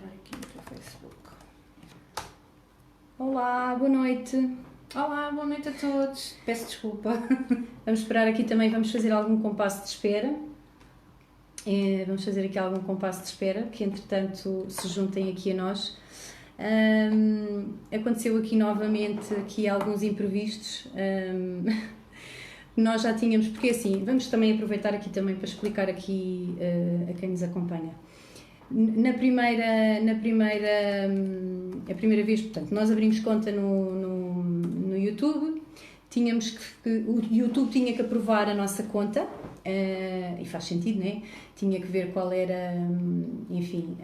procurar aqui no teu Facebook. Olá, boa noite. Olá, boa noite a todos. Peço desculpa. Vamos esperar aqui também, vamos fazer algum compasso de espera. Vamos fazer aqui algum compasso de espera, que entretanto se juntem aqui a nós. Aconteceu aqui novamente alguns imprevistos. Nós já tínhamos, porque assim, vamos também aproveitar aqui também para explicar aqui a quem nos acompanha. A primeira vez, portanto, nós abrimos conta no YouTube, o YouTube tinha que aprovar a nossa conta, e faz sentido, não é? Tinha que ver qual era, enfim,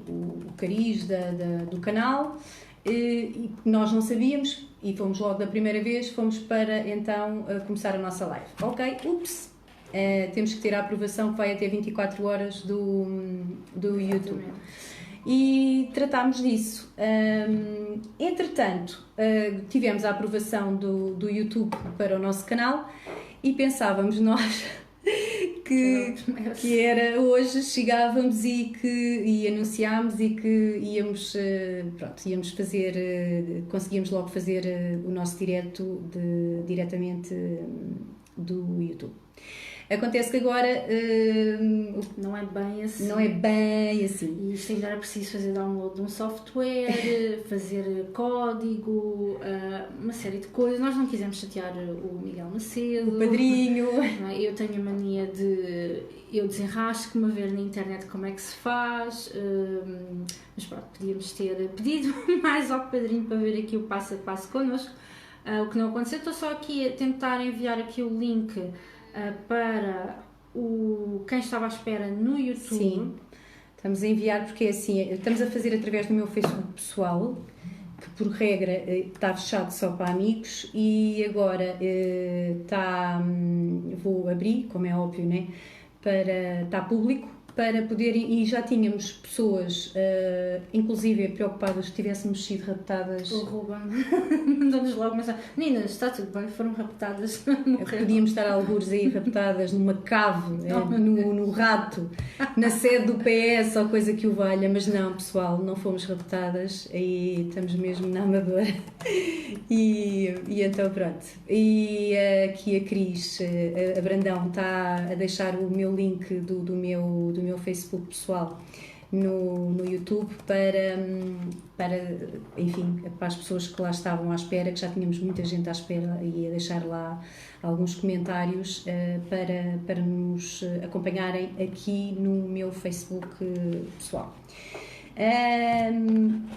o cariz do canal, e nós não sabíamos, e fomos logo da primeira vez, fomos para então começar a nossa live. Ok, ups! Temos que ter a aprovação que vai até 24 horas do YouTube. E tratámos disso. Entretanto, tivemos a aprovação do YouTube para o nosso canal e pensávamos nós que era hoje, chegávamos e anunciámos e que íamos fazer, conseguíamos logo fazer o nosso diretamente do YouTube. Acontece que agora não é bem assim. Não é bem assim. E isto ainda era preciso fazer download de um software, fazer código, uma série de coisas. Nós não quisemos chatear o Miguel Macedo. O padrinho. Eu tenho a mania de... Eu desenrasco-me a ver na internet como é que se faz. Mas pronto, podíamos ter pedido mais ao padrinho para ver aqui o passo a passo connosco. O que não aconteceu. Estou só aqui a tentar enviar aqui o link para quem estava à espera no YouTube. Sim, estamos a enviar porque assim, estamos a fazer através do meu Facebook pessoal, que por regra está fechado só para amigos, e agora vou abrir, como é óbvio, né? Está público, para poderem, e já tínhamos pessoas, inclusive preocupadas que tivéssemos sido raptadas. O Ruben mandou-nos logo mensagem: meninas, está tudo bem, foram raptadas. Podíamos estar algures aí raptadas numa cave, no rato, na sede do PS ou coisa que o valha, mas não, pessoal, não fomos raptadas, aí estamos mesmo na amadora. E então pronto. E aqui a Cris, a Brandão, está a deixar o meu link do meu Facebook pessoal no YouTube para, enfim, para as pessoas que lá estavam à espera, que já tínhamos muita gente à espera, e a deixar lá alguns comentários para nos acompanharem aqui no meu Facebook pessoal.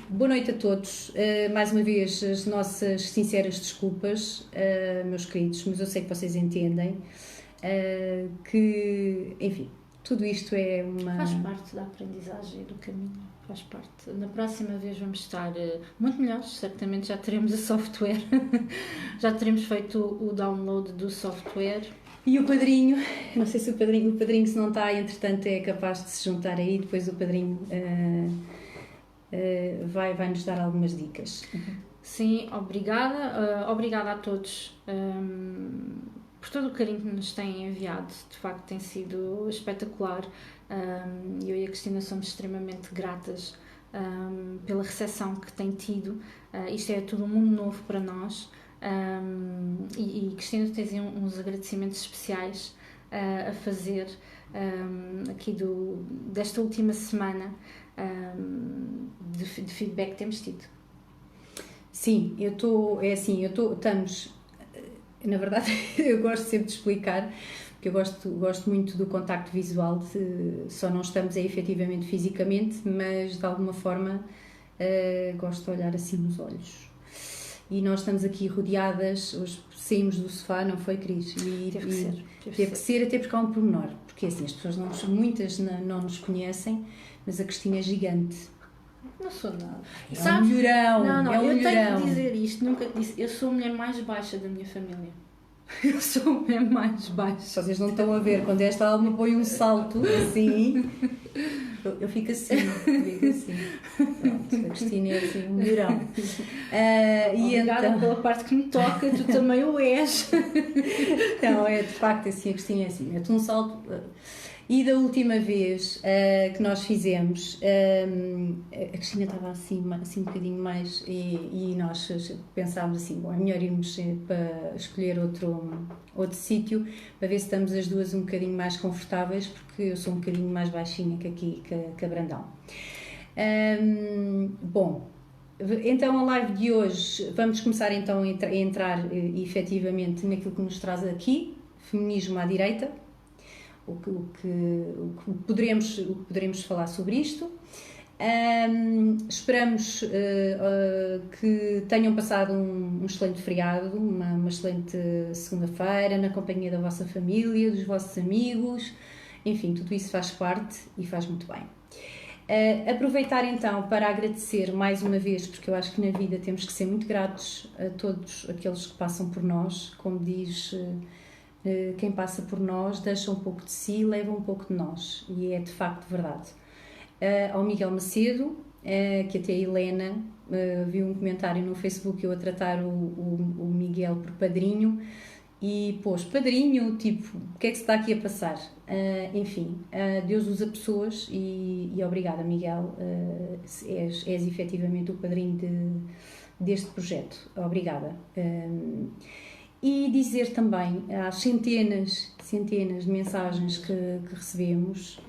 Boa noite a todos. Mais uma vez as nossas sinceras desculpas, meus queridos, mas eu sei que vocês entendem que, enfim, tudo isto é uma... Faz parte da aprendizagem do caminho, faz parte. Na próxima vez vamos estar muito melhores, certamente já teremos a software, já teremos feito o download do software. E o padrinho, não sei se o padrinho se não está, entretanto é capaz de se juntar aí, depois o padrinho vai nos dar algumas dicas. Sim, obrigada a todos por todo o carinho que nos têm enviado, de facto tem sido espetacular. Eu e a Cristina somos extremamente gratas pela recepção que tem tido. Isto é tudo um mundo novo para nós. E Cristina, tens uns agradecimentos especiais a fazer aqui desta última semana de feedback que temos tido. Sim, estamos, na verdade, eu gosto sempre de explicar, porque eu gosto muito do contacto visual, só não estamos efetivamente fisicamente, mas de alguma forma gosto de olhar assim nos olhos. E nós estamos aqui rodeadas, hoje saímos do sofá, não foi, Cris? Teve que ser, até porque há um pormenor, porque assim, as pessoas muitas não nos conhecem, mas a Cristina é gigante. Não sou nada. É um mulherão. Não, é um eu mulherão. tenho que dizer isto, nunca disse. Eu sou a mulher mais baixa da minha família. Eu sou a mulher mais baixa. Vocês não estão a ver, quando esta alma põe um salto assim, Eu fico assim, Pronto, a Cristina é assim, um melhorão. Obrigada então... pela parte que me toca, tu também o és. Não, de facto assim, a Cristina é assim, mete um salto. E da última vez que nós fizemos, a Cristina estava assim um bocadinho mais e nós pensámos assim, bom, é melhor irmos para escolher outro sítio para ver se estamos as duas um bocadinho mais confortáveis, porque eu sou um bocadinho mais baixinha que a Brandão. Bom, então a live de hoje, vamos começar então a entrar efetivamente naquilo que nos traz aqui, feminismo à direita. O que poderemos falar sobre isto. Esperamos que tenham passado um excelente feriado, uma excelente segunda-feira, na companhia da vossa família, dos vossos amigos, enfim, tudo isso faz parte e faz muito bem. Aproveitar então para agradecer mais uma vez, porque eu acho que na vida temos que ser muito gratos a todos aqueles que passam por nós, como diz... quem passa por nós deixa um pouco de si e leva um pouco de nós, e é de facto verdade. Ao Miguel Macedo, que até a Helena viu um comentário no Facebook eu a tratar o Miguel por padrinho e pôs padrinho, tipo, o que é que se está aqui a passar? Enfim, Deus usa pessoas e obrigada, Miguel, és efetivamente o padrinho deste projeto, obrigada. E dizer também às centenas de mensagens que recebemos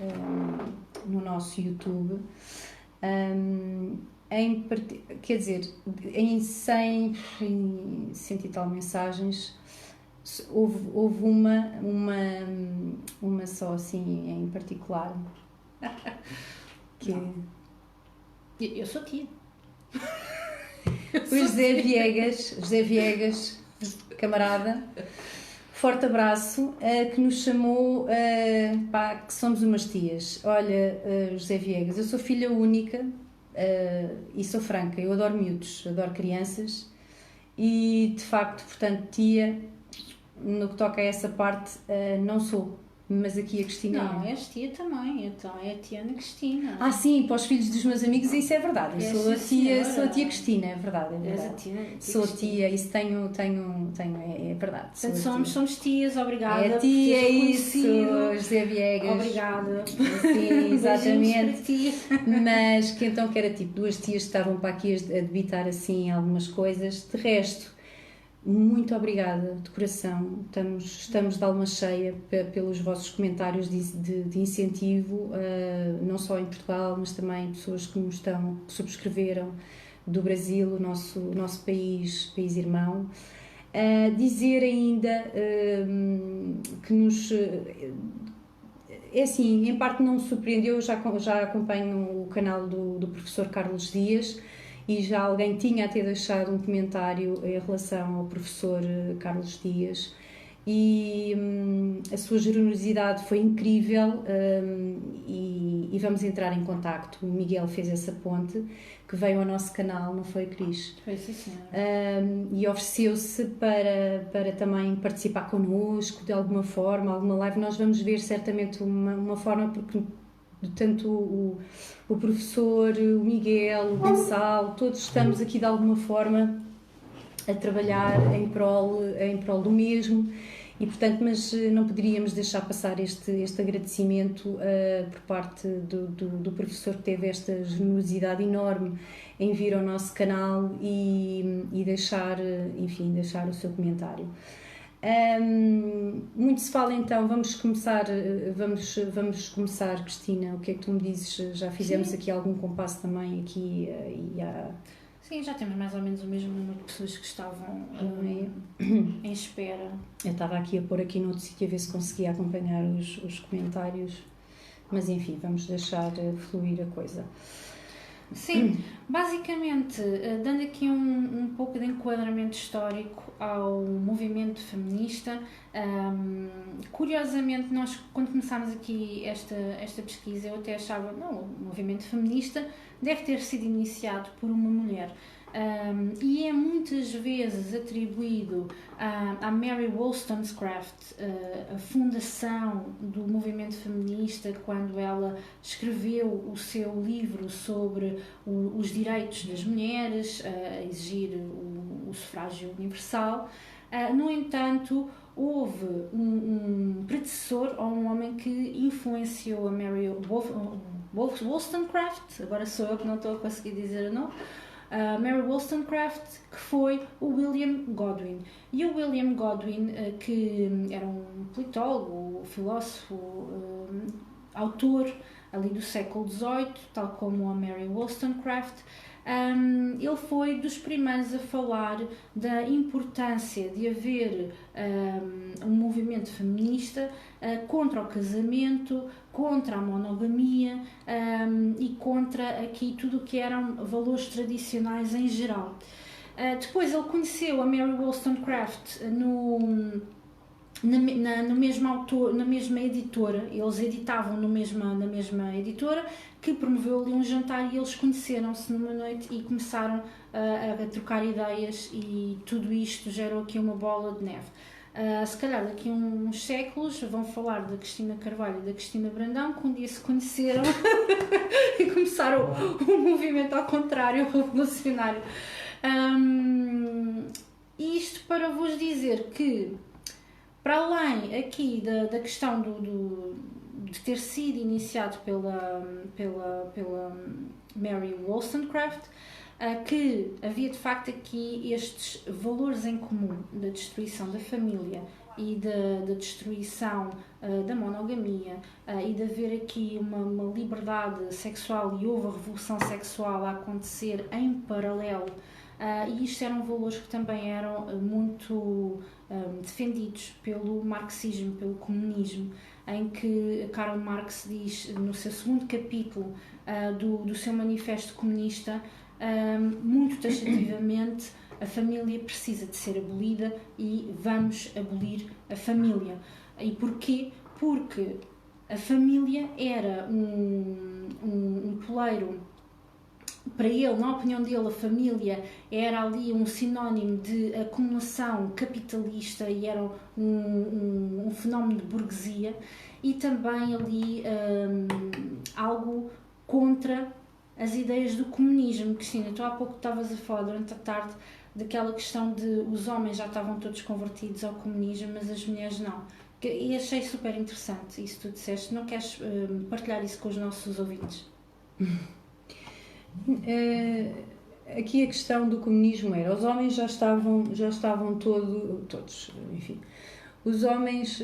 no nosso YouTube, quer dizer, em 100 e tal mensagens, houve uma só assim em particular, que eu sou tia. O José Viegas, camarada, forte abraço, que nos chamou, que somos umas tias. Olha, José Viegas, eu sou filha única e sou franca, eu adoro miúdos, adoro crianças e de facto, portanto, tia, no que toca a essa parte, não sou. Mas aqui a Cristina não, és tia também, então é a tia Ana Cristina. Ah, sim, para os filhos dos meus amigos isso é verdade. Eu sou a tia Cristina, é verdade. És a tia sou a tia, isso tenho, é verdade. Portanto, somos tias, obrigada. É tia, é isso, José Viegas. Obrigada. Sim, exatamente. Mas que então que era tipo duas tias que estavam para aqui a debitar assim algumas coisas. De resto, muito obrigada de coração, estamos de alma cheia pelos vossos comentários de incentivo, não só em Portugal, mas também pessoas que subscreveram do Brasil, o nosso país irmão. Dizer ainda que nos... É assim, em parte não me surpreendeu, eu já acompanho o canal do professor Carlos Dias, e já alguém tinha até deixado um comentário em relação ao professor Carlos Dias e a sua generosidade foi incrível e vamos entrar em contacto. O Miguel fez essa ponte, que veio ao nosso canal, não foi, Cris? Foi, sim, senhora. E ofereceu-se para também participar connosco de alguma forma, alguma live. Nós vamos ver certamente uma forma, porque tanto o professor, o Miguel, o Gonçalo, todos estamos aqui de alguma forma a trabalhar em prol do mesmo e portanto, mas não poderíamos deixar passar este agradecimento por parte do professor, que teve esta generosidade enorme em vir ao nosso canal e deixar o seu comentário. Muito se fala então, vamos começar, Cristina, o que é que tu me dizes? Já fizemos Sim. aqui algum compasso também aqui Sim, já temos mais ou menos o mesmo número de pessoas que estavam em espera. Eu estava aqui a pôr aqui no outro sítio a ver se conseguia acompanhar os comentários, mas enfim, vamos deixar fluir a coisa. Sim, basicamente, dando aqui um pouco de enquadramento histórico ao movimento feminista, curiosamente, nós quando começámos aqui esta pesquisa, eu até achava, não, o movimento feminista deve ter sido iniciado por uma mulher. e é muitas vezes atribuído a Mary Wollstonecraft, a fundação do movimento feminista, quando ela escreveu o seu livro sobre os direitos das mulheres, a exigir o sufrágio universal. No entanto, houve um predecessor ou um homem que influenciou a Mary Wollstonecraft, agora sou eu que não estou a conseguir dizer o nome, Mary Wollstonecraft, que foi o William Godwin. E o William Godwin, que era um politólogo, filósofo, autor ali do século XVIII, tal como a Mary Wollstonecraft, ele foi dos primeiros a falar da importância de haver um movimento feminista contra o casamento, contra a monogamia e contra aqui tudo o que eram valores tradicionais em geral. Depois ele conheceu a Mary Wollstonecraft no mesmo autor, na mesma editora, eles editavam na mesma editora, que promoveu ali um jantar e eles conheceram-se numa noite e começaram a trocar ideias, e tudo isto gerou aqui uma bola de neve. Se calhar daqui a uns séculos vão falar da Cristina Carvalho e da Cristina Brandão, que um dia se conheceram e começaram o movimento ao contrário, revolucionário. Isto para vos dizer que, para além aqui da questão de ter sido iniciado pela Mary Wollstonecraft, que havia de facto aqui estes valores em comum da destruição da família e da destruição da monogamia, e de haver aqui uma liberdade sexual, e houve a revolução sexual a acontecer em paralelo. E isto eram valores que também eram muito defendidos pelo marxismo, pelo comunismo, em que Karl Marx diz no seu segundo capítulo do seu manifesto comunista, muito taxativamente: a família precisa de ser abolida e vamos abolir a família. E porquê? Porque a família era um poleiro. Para ele, na opinião dele, a família era ali um sinónimo de acumulação capitalista e era um fenómeno de burguesia, e também ali algo contra as ideias do comunismo. Cristina, tu há pouco estavas a falar durante a tarde daquela questão de os homens já estavam todos convertidos ao comunismo, mas as mulheres não. E achei super interessante isso que tu disseste. Não queres partilhar isso com os nossos ouvintes? Aqui a questão do comunismo era: os homens já estavam todos, enfim, os homens,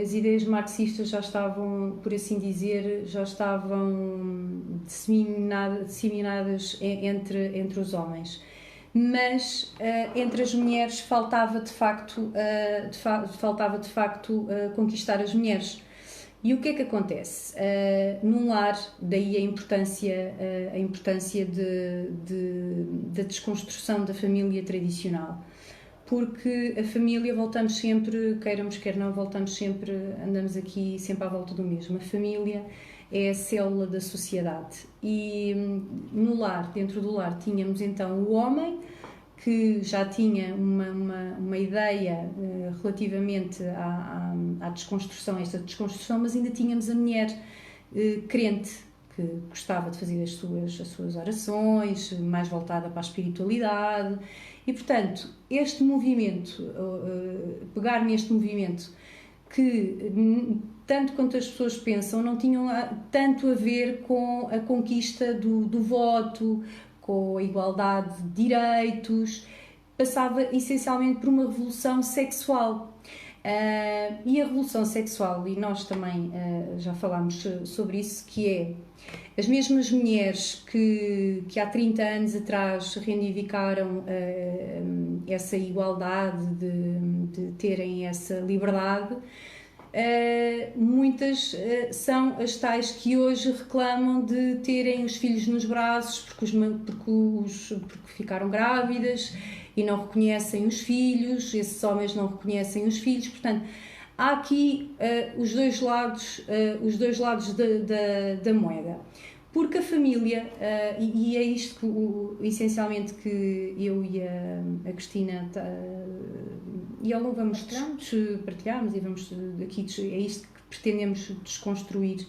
as ideias marxistas já estavam, por assim dizer, já estavam disseminadas entre os homens, mas entre as mulheres faltava de facto conquistar as mulheres. E o que é que acontece? Num lar, daí a importância da desconstrução da família tradicional. Porque a família, voltamos sempre, queiramos quer não, andamos aqui sempre à volta do mesmo. A família é a célula da sociedade. E no lar, dentro do lar, tínhamos então o homem, que já tinha uma ideia relativamente à desconstrução, esta desconstrução, mas ainda tínhamos a mulher crente, que gostava de fazer as suas orações, mais voltada para a espiritualidade. E, portanto, este movimento, pegar neste movimento, que, tanto quanto as pessoas pensam, não tinham tanto a ver com a conquista do voto, com a igualdade de direitos, passava essencialmente por uma revolução sexual. E a revolução sexual, e nós também já falámos sobre isso, que é as mesmas mulheres que há 30 anos atrás reivindicaram essa igualdade, de terem essa liberdade. Muitas são as tais que hoje reclamam de terem os filhos nos braços porque ficaram grávidas e não reconhecem os filhos, esses homens não reconhecem os filhos. Portanto, há aqui os dois lados da moeda. Porque a família, e é isto essencialmente que eu e a Cristina e ao longo vamos partilharmos e vamos aqui, é isto que pretendemos desconstruir.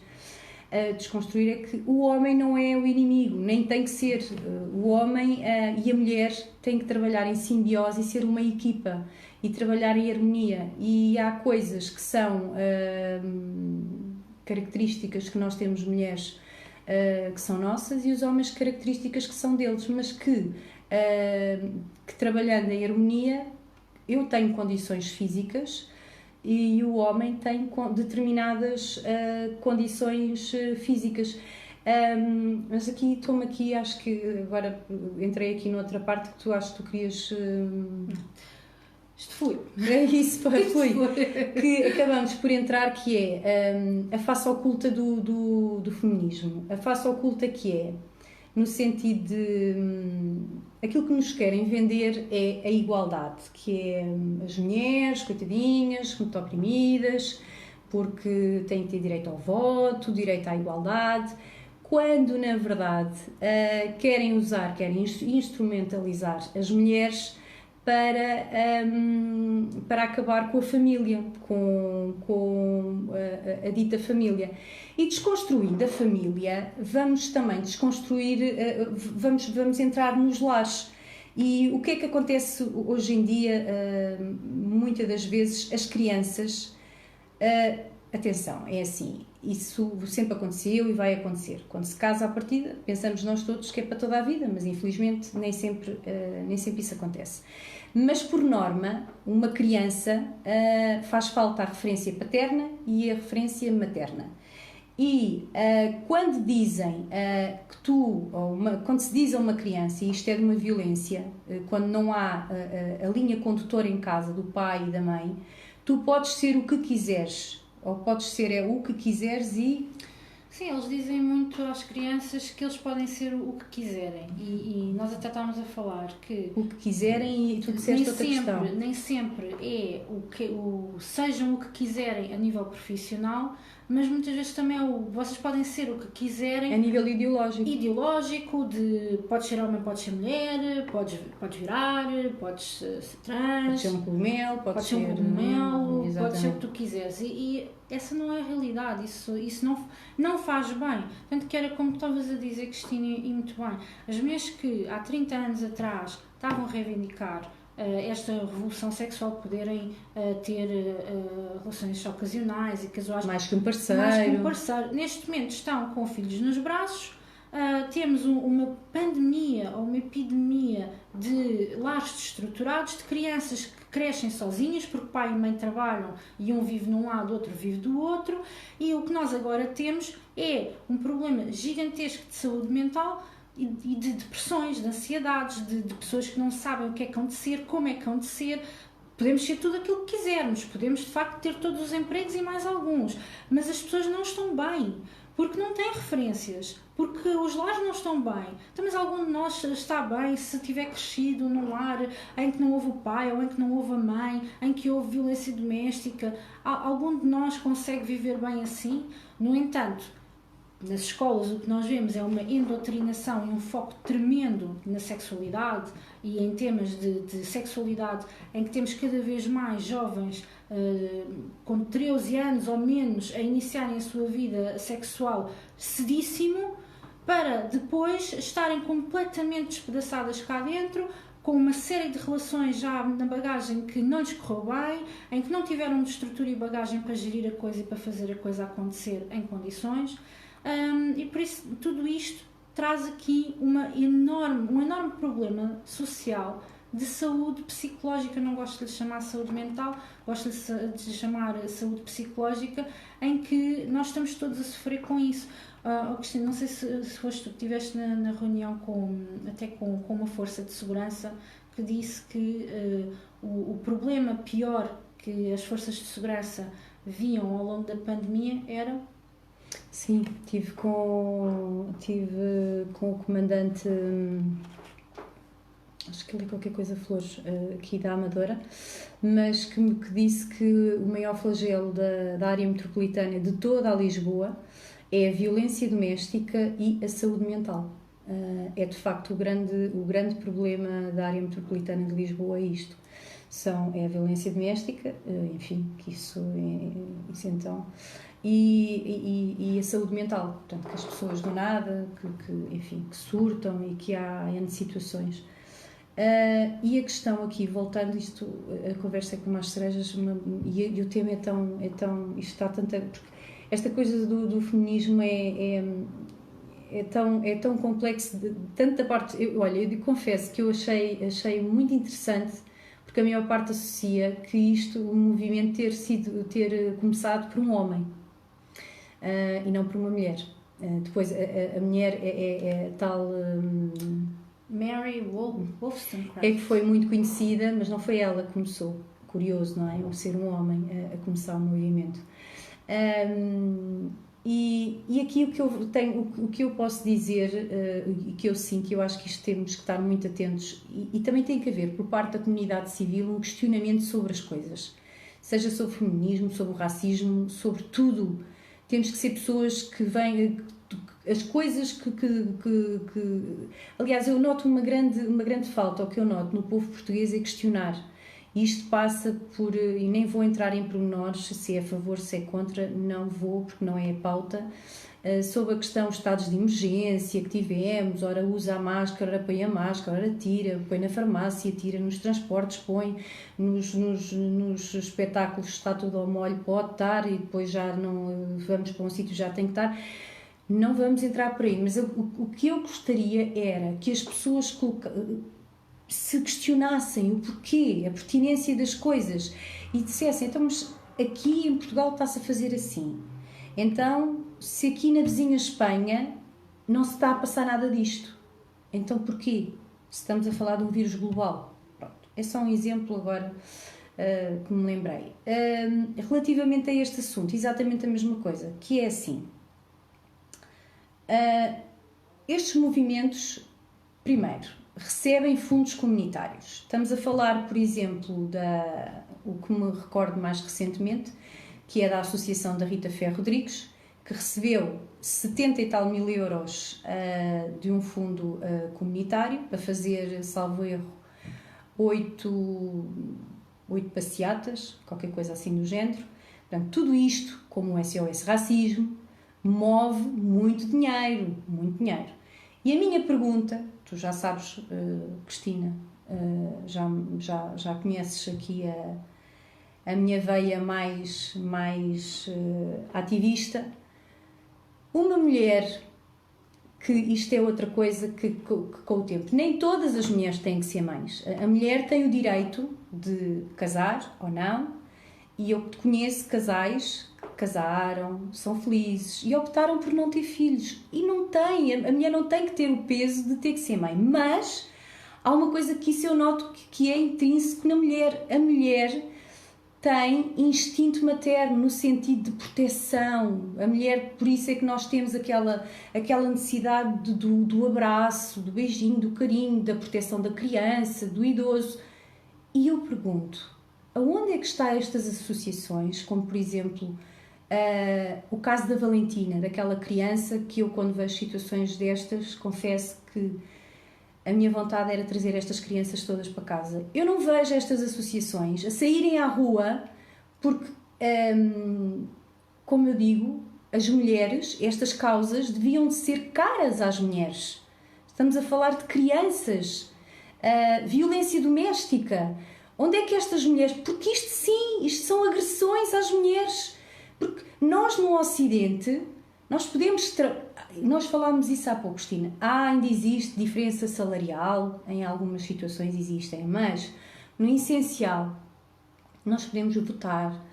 Desconstruir é que o homem não é o inimigo, nem tem que ser. O homem e a mulher têm que trabalhar em simbiose e ser uma equipa e trabalhar em harmonia. E há coisas que são características que nós temos mulheres que são nossas e os homens características que são deles, mas que trabalhando em harmonia eu tenho condições físicas e o homem tem determinadas condições físicas. Mas aqui, acho que agora entrei aqui noutra parte que tu querias... Isto foi. É isso, foi. Que acabamos por entrar, que é a face oculta do feminismo. A face oculta que é, no sentido de... aquilo que nos querem vender é a igualdade, que é as mulheres, coitadinhas, muito oprimidas, porque têm que ter direito ao voto, direito à igualdade, quando, na verdade, querem instrumentalizar as mulheres para acabar com a família, com a dita família. E desconstruindo a família, vamos também desconstruir, vamos entrar nos lares. E o que é que acontece hoje em dia? Muitas das vezes as crianças, atenção, é assim, isso sempre aconteceu e vai acontecer. Quando se casa à partida, pensamos nós todos que é para toda a vida, mas infelizmente nem sempre isso acontece. Mas por norma, uma criança faz falta a referência paterna e a referência materna. E quando dizem quando se diz a uma criança, e isto é de uma violência, quando não há a linha condutora em casa do pai e da mãe, tu podes ser o que quiseres, ou podes ser o que quiseres e... Sim, eles dizem muito às crianças que eles podem ser o que quiserem e nós até estávamos a falar que... O que quiserem e tu disseste outra questão. Nem sempre é sejam o que quiserem a nível profissional, mas muitas vezes também vocês podem ser o que quiserem a nível ideológico. Podes ser homem, podes ser mulher, podes virar, podes ser trans, pode ser um cogumelo, pode ser um cogumelo, pode ser o que tu quiseres e essa não é a realidade, isso não faz bem. Portanto, que era como estavas a dizer, Cristina, e muito bem, as mulheres que há 30 anos atrás estavam a reivindicar esta revolução sexual, poderem ter relações ocasionais e casuais mais que um parceiro, neste momento estão com filhos nos braços. Temos uma pandemia ou uma epidemia de lares destruturados, de crianças que crescem sozinhas porque pai e mãe trabalham e um vive num lado, outro vive do outro, e o que nós agora temos é um problema gigantesco de saúde mental e de depressões, de ansiedades, de pessoas que não sabem o que é que hão de ser, como é que hão de ser. Podemos ser tudo aquilo que quisermos, podemos de facto ter todos os empregos e mais alguns, mas as pessoas não estão bem, porque não têm referências, porque os lares não estão bem. Então, mas algum de nós está bem se tiver crescido num lar em que não houve o pai ou em que não houve a mãe, em que houve violência doméstica? Algum de nós consegue viver bem assim? No entanto, nas escolas o que nós vemos é uma endoctrinação e um foco tremendo na sexualidade e em temas de sexualidade, em que temos cada vez mais jovens com 13 anos ou menos a iniciarem a sua vida sexual cedíssimo, para depois estarem completamente despedaçadas cá dentro, com uma série de relações já na bagagem que não lhes correu bem, em que não tiveram de estrutura e bagagem para gerir a coisa e para fazer a coisa acontecer em condições. E por isso tudo isto traz aqui um enorme problema social de saúde psicológica. Não gosto de lhe chamar saúde mental, gosto de lhe chamar saúde psicológica, em que nós estamos todos a sofrer com isso. Cristina, não sei se foste tu que estiveste na reunião com uma força de segurança que disse que o problema pior que as forças de segurança viam ao longo da pandemia era... Sim, tive com o comandante, acho que ele é qualquer coisa Flores, aqui da Amadora, mas que disse que o maior flagelo da área metropolitana de toda a Lisboa é a violência doméstica e a saúde mental. É de facto o grande problema da área metropolitana de Lisboa, é isto. É a violência doméstica, enfim, que isso então, e a saúde mental, portanto, que as pessoas do nada, enfim, que surtam e que há N situações. E a questão aqui, voltando a conversa é com mais cerejas, e o tema é tão isto está tanta, porque esta coisa do feminismo é tão complexo, tanto da parte, eu confesso que eu achei muito interessante, porque a maior parte associa que o movimento ter começado por um homem, e não por uma mulher. Depois a mulher é tal... Mary Wollstonecraft. É que foi muito conhecida, mas não foi ela que começou. Curioso, não é? O ser um homem a começar o movimento. E aqui o que eu posso dizer, e que eu sinto, que eu acho que isto temos que estar muito atentos, e também tem que haver, por parte da comunidade civil, um questionamento sobre as coisas. Seja sobre o feminismo, sobre o racismo, sobre tudo. Temos que ser pessoas que vêm... As coisas que aliás, eu noto uma grande falta, o que eu noto no povo português é questionar. E isto passa por, e nem vou entrar em pormenores, se é a favor, se é contra, não vou, porque não é a pauta, sobre a questão dos estados de emergência que tivemos, ora usa a máscara, ora põe a máscara, ora tira, põe na farmácia, tira nos transportes, põe nos espetáculos, está tudo ao molho, pode estar, e depois já não vamos para um sítio, já tem que estar. Não vamos entrar por aí, mas o que eu gostaria era que as pessoas se questionassem o porquê, a pertinência das coisas, e dissessem, então, mas aqui em Portugal está-se a fazer assim. Então, se aqui na vizinha Espanha não se está a passar nada disto, então porquê? Se estamos a falar de um vírus global. Pronto, é só um exemplo agora que me lembrei. Relativamente a este assunto, exatamente a mesma coisa, que é assim... estes movimentos, primeiro, recebem fundos comunitários. Estamos a falar, por exemplo, o que me recordo mais recentemente, que é da Associação da Rita Ferro Rodrigues, que recebeu 70 e tal mil euros de um fundo comunitário para fazer, salvo erro, 8 passeatas, qualquer coisa assim do género. Portanto, tudo isto, como o SOS Racismo, move muito dinheiro, muito dinheiro. E a minha pergunta, tu já sabes, Cristina, já conheces aqui a minha veia mais ativista. Uma mulher, que isto é outra coisa que com o tempo, nem todas as mulheres têm que ser mães. A mulher tem o direito de casar ou não, e eu conheço casais casaram, são felizes e optaram por não ter filhos. E a mulher não tem que ter o peso de ter que ser mãe. Mas há uma coisa que isso eu noto que é intrínseco na mulher. A mulher tem instinto materno no sentido de proteção. A mulher, por isso é que nós temos aquela necessidade do abraço, do beijinho, do carinho, da proteção da criança, do idoso. E eu pergunto, aonde é que estão estas associações, como por exemplo... o caso da Valentina, daquela criança que eu, quando vejo situações destas, confesso que a minha vontade era trazer estas crianças todas para casa. Eu não vejo estas associações a saírem à rua porque, como eu digo, as mulheres, estas causas deviam de ser caras às mulheres. Estamos a falar de crianças, violência doméstica. Onde é que estas mulheres... Porque isto são agressões às mulheres. Porque nós no Ocidente, nós falámos isso há pouco, Cristina, ainda existe diferença salarial, em algumas situações existem, mas no essencial nós podemos votar,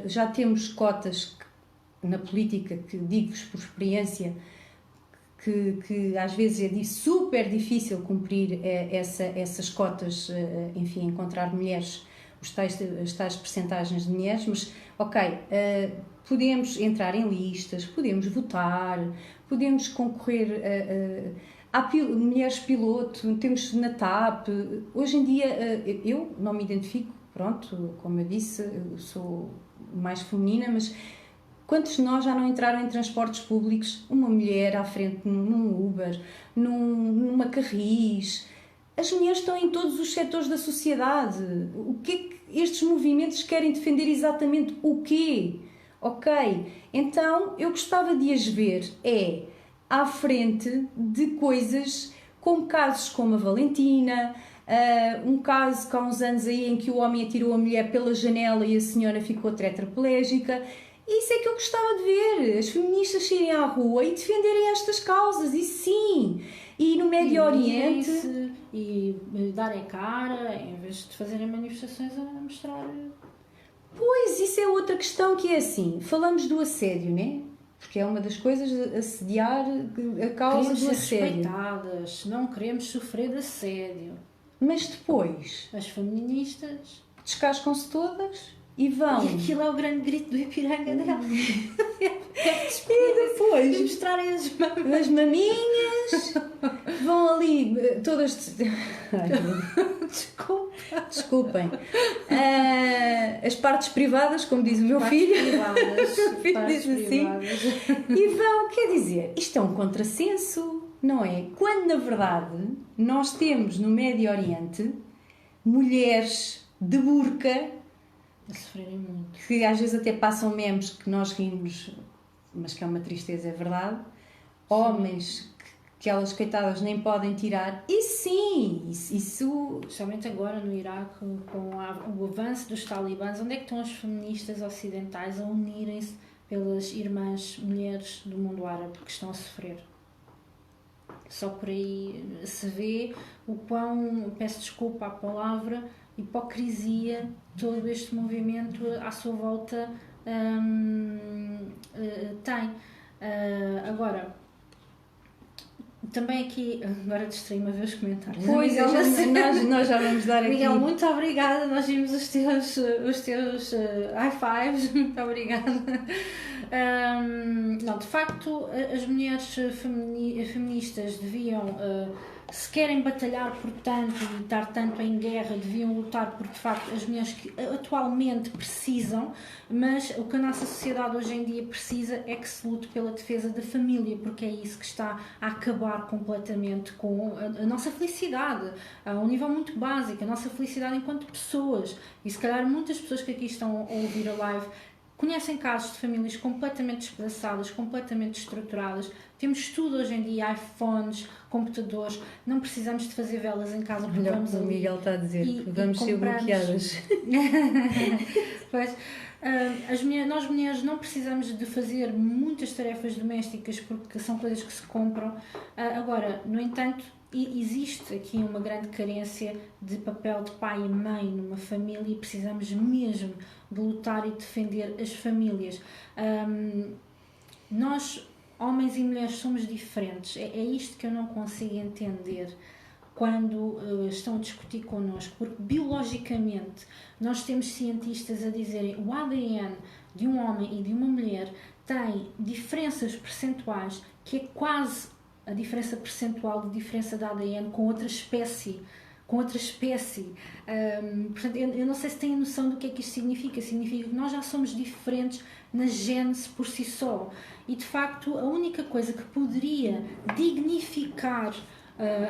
já temos cotas na política, que digo-vos por experiência, que às vezes é super difícil cumprir essas cotas, enfim, encontrar mulheres, as tais percentagens de mulheres, mas ok, podemos entrar em listas, podemos votar, podemos concorrer há mulheres piloto, temos na TAP. Hoje em dia eu não me identifico, pronto, como eu disse, eu sou mais feminina, mas Quantos de nós já não entraram em transportes públicos, uma mulher à frente num Uber, numa Carris? As mulheres estão em todos os setores da sociedade. O que é que estes movimentos querem defender exatamente o quê? Ok, então eu gostava de as ver à frente de coisas como casos como a Valentina, um caso que há uns anos aí em que o homem atirou a mulher pela janela e a senhora ficou tetraplégica. Isso é que eu gostava de ver, as feministas saírem à rua e defenderem estas causas, e sim, e no Médio Oriente... E darem cara, em vez de fazerem manifestações a mostrar... Pois, isso é outra questão que é assim, falamos do assédio, né? Porque é uma das coisas, assediar a causa do assédio. Queremos ser respeitadas, não queremos sofrer de assédio. Mas depois... As feministas... descascam-se todas e vão... E aquilo é o grande grito do Ipiranga dela. E depois... mostrarem as maminhas, vão ali todas... Desculpem. As partes privadas, como diz o meu filho. Diz assim. E vão, quer dizer, isto é um contrassenso, não é? Quando, na verdade, nós temos no Médio Oriente mulheres de burca a sofrerem muito. Que às vezes até passam memes que nós rimos, mas que é uma tristeza, é verdade. Homens que elas, coitadas, nem podem tirar. E sim, isso... Especialmente agora no Iraque, com o avanço dos talibãs, onde é que estão as feministas ocidentais a unirem-se pelas irmãs mulheres do mundo árabe que estão a sofrer? Só por aí se vê o quão, peço desculpa à palavra, hipocrisia todo este movimento à sua volta tem. Agora, também aqui, agora distraí-me a ver os comentários. Pois, Miguel, nós já vamos dar aqui. Miguel, muito obrigada, nós vimos os teus high fives, muito obrigada. Não, de facto, as mulheres feministas deviam, se querem batalhar por tanto e estar tanto em guerra, deviam lutar por, de facto, as mulheres que atualmente precisam, mas o que a nossa sociedade hoje em dia precisa é que se lute pela defesa da família, porque é isso que está a acabar completamente com a nossa felicidade, a um nível muito básico, a nossa felicidade enquanto pessoas. E se calhar muitas pessoas que aqui estão a ouvir a live conhecem casos de famílias completamente despedaçadas, completamente estruturadas. Temos tudo hoje em dia, iPhones, computadores, não precisamos de fazer velas em casa porque olha, vamos ali. O Miguel está a dizer, vamos ser bloqueadas. Pois, nós mulheres não precisamos de fazer muitas tarefas domésticas porque são coisas que se compram. Agora, no entanto, existe aqui uma grande carência de papel de pai e mãe numa família e precisamos mesmo de lutar e defender as famílias. Nós, homens e mulheres, somos diferentes. É isto que eu não consigo entender quando estão a discutir connosco, porque biologicamente nós temos cientistas a dizerem o ADN de um homem e de uma mulher tem diferenças percentuais que é quase a diferença percentual de diferença de ADN com outra espécie. Portanto, eu não sei se têm noção do que é que isto significa. Significa que nós já somos diferentes na gênese por si só. E, de facto, a única coisa que poderia dignificar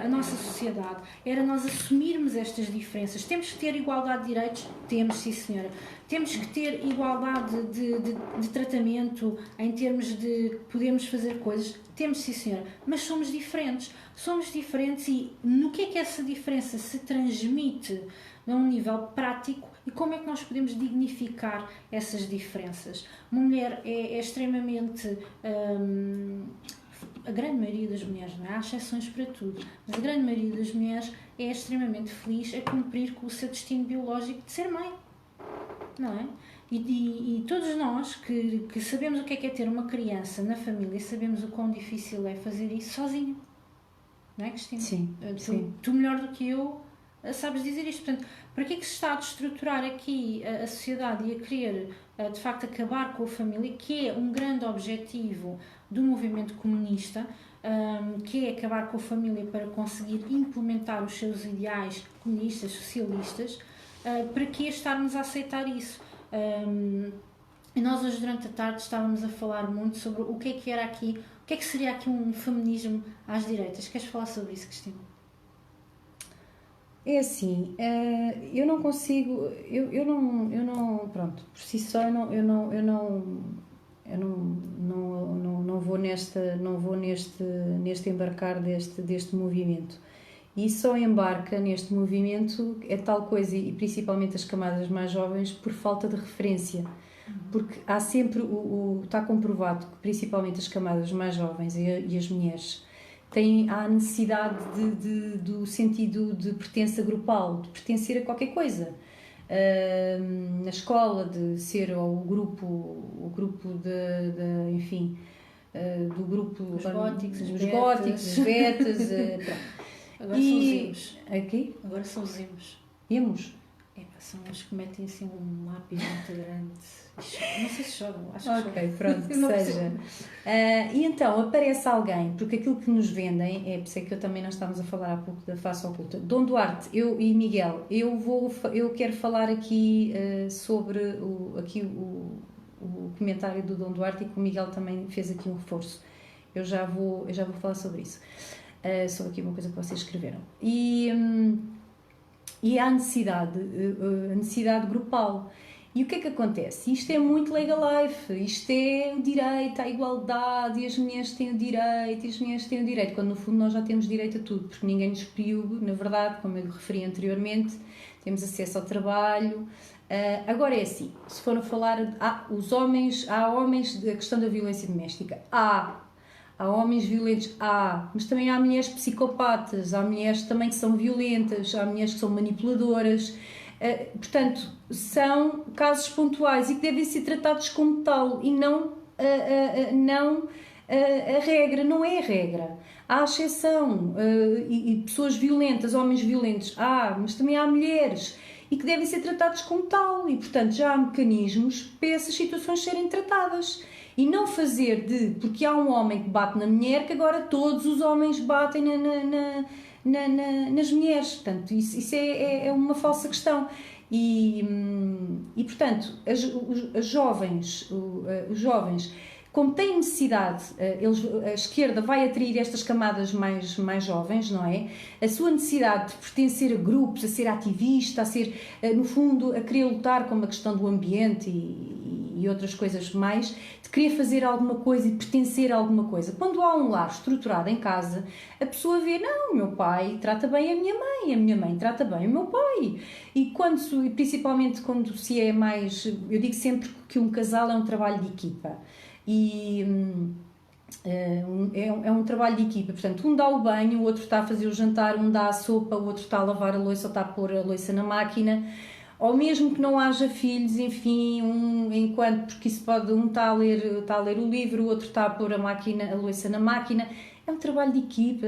a nossa sociedade era nós assumirmos estas diferenças. Temos que ter igualdade de direitos? Temos, sim senhora. Temos que ter igualdade de tratamento em termos de podermos fazer coisas? Temos, sim senhora. Mas somos diferentes e no que é que essa diferença se transmite a um nível prático e como é que nós podemos dignificar essas diferenças? Uma mulher é extremamente... a grande maioria das mulheres, não é? Há exceções para tudo, mas a grande maioria das mulheres é extremamente feliz a cumprir com o seu destino biológico de ser mãe, não é? E todos nós que sabemos o que é ter uma criança na família, sabemos o quão difícil é fazer isso sozinho, não é, Cristina? Sim, sim. Tu melhor do que eu sabes dizer isto. Portanto, para que é que se está a destruturar aqui a sociedade e a querer, de facto, acabar com a família, que é um grande objetivo do movimento comunista, que é acabar com a família para conseguir implementar os seus ideais comunistas, socialistas, para que estarmos a aceitar isso? E nós hoje durante a tarde estávamos a falar muito sobre o que é que era aqui, o que é que seria aqui um feminismo às direitas. Queres falar sobre isso, Cristina? É assim, eu não consigo, eu não, pronto, por si só não vou neste embarcar deste movimento. E só embarca neste movimento é tal coisa, e principalmente as camadas mais jovens, por falta de referência. Porque há sempre, está comprovado que principalmente as camadas mais jovens e as mulheres há a necessidade do sentido de pertença grupal, de pertencer a qualquer coisa. Na escola, de ser o grupo enfim, do grupo os góticos, as betas. Agora são os emos. Aqui? Agora são os emos. Emos? São os que metem assim um lápis muito grande. Não sei se choram, acho que Ok, pronto, que seja. E então aparece alguém, porque aquilo que nos vendem, é por isso que eu também não estávamos a falar há pouco da face oculta. Dom Duarte, eu e Miguel, eu quero falar aqui sobre o comentário do Dom Duarte, e que o Miguel também fez aqui um reforço. Eu já vou falar sobre isso. Sobre aqui uma coisa que vocês escreveram. E há a necessidade grupal. E o que é que acontece? Isto é muito legal life, isto é o direito à igualdade, e as mulheres têm o direito, quando no fundo nós já temos direito a tudo, porque ninguém nos pediu, na verdade, como eu referi anteriormente, temos acesso ao trabalho. Agora é assim, se for a falar, há homens, a questão da violência doméstica, há homens violentos, mas também há mulheres psicopatas, há mulheres também que são violentas, há mulheres que são manipuladoras. Portanto, são casos pontuais e que devem ser tratados como tal e não a regra. Não é a regra. Há exceção e pessoas violentas, homens violentos, mas também há mulheres e que devem ser tratados como tal e, portanto, já há mecanismos para essas situações serem tratadas. E não fazer porque há um homem que bate na mulher, que agora todos os homens batem nas mulheres. Portanto, isso é uma falsa questão. E portanto, os jovens, como têm necessidade, a esquerda vai atrair estas camadas mais jovens, não é? A sua necessidade de pertencer a grupos, a ser ativista, a ser, no fundo, a querer lutar com a questão do ambiente e outras coisas mais, de querer fazer alguma coisa e pertencer a alguma coisa. Quando há um lar estruturado em casa, a pessoa vê, não, o meu pai trata bem a minha mãe trata bem o meu pai. E principalmente quando se é mais... Eu digo sempre que um casal é um trabalho de equipa. E é um trabalho de equipa, portanto, um dá o banho, o outro está a fazer o jantar, um dá a sopa, o outro está a lavar a louça ou está a pôr a louça na máquina, ou mesmo que não haja filhos, enfim, porque isso pode, um está a ler o livro, o outro está a pôr a louça na máquina. É um trabalho de equipa,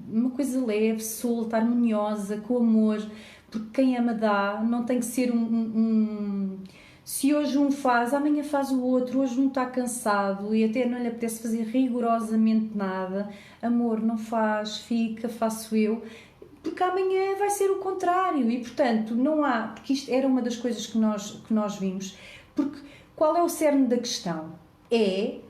uma coisa leve, solta, harmoniosa, com amor, porque quem ama dá, não tem que ser se hoje um faz, amanhã faz o outro, hoje um está cansado e até não lhe apetece fazer rigorosamente nada, amor, não faz, fica, faço eu, porque amanhã vai ser o contrário e, portanto, não há, porque isto era uma das coisas que nós vimos, porque qual é o cerne da questão? É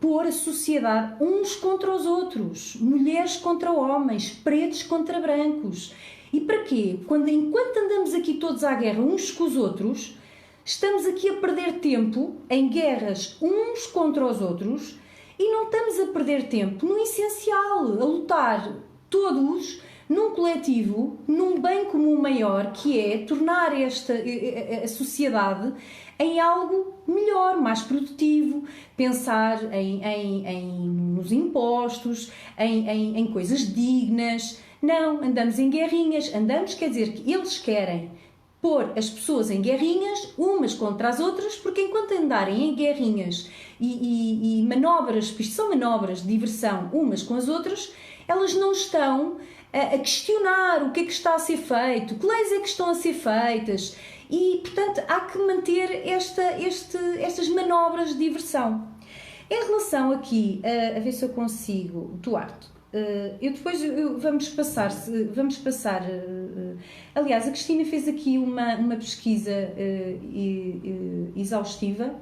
pôr a sociedade uns contra os outros, mulheres contra homens, pretos contra brancos. E para quê? Enquanto andamos aqui todos à guerra uns com os outros, estamos aqui a perder tempo em guerras uns contra os outros e não estamos a perder tempo no essencial, a lutar todos num coletivo, num bem comum maior, que é tornar a sociedade em algo melhor, mais produtivo, pensar nos impostos, em coisas dignas. Não, andamos em guerrinhas, quer dizer que eles querem pôr as pessoas em guerrinhas, umas contra as outras, porque enquanto andarem em guerrinhas e manobras, porque isto são manobras de diversão umas com as outras, elas não estão a questionar o que é que está a ser feito, que leis é que estão a ser feitas e, portanto, há que manter estas manobras de diversão. Em relação aqui, a ver se eu consigo, Duarte, vamos passar. Aliás, a Cristina fez aqui uma pesquisa exaustiva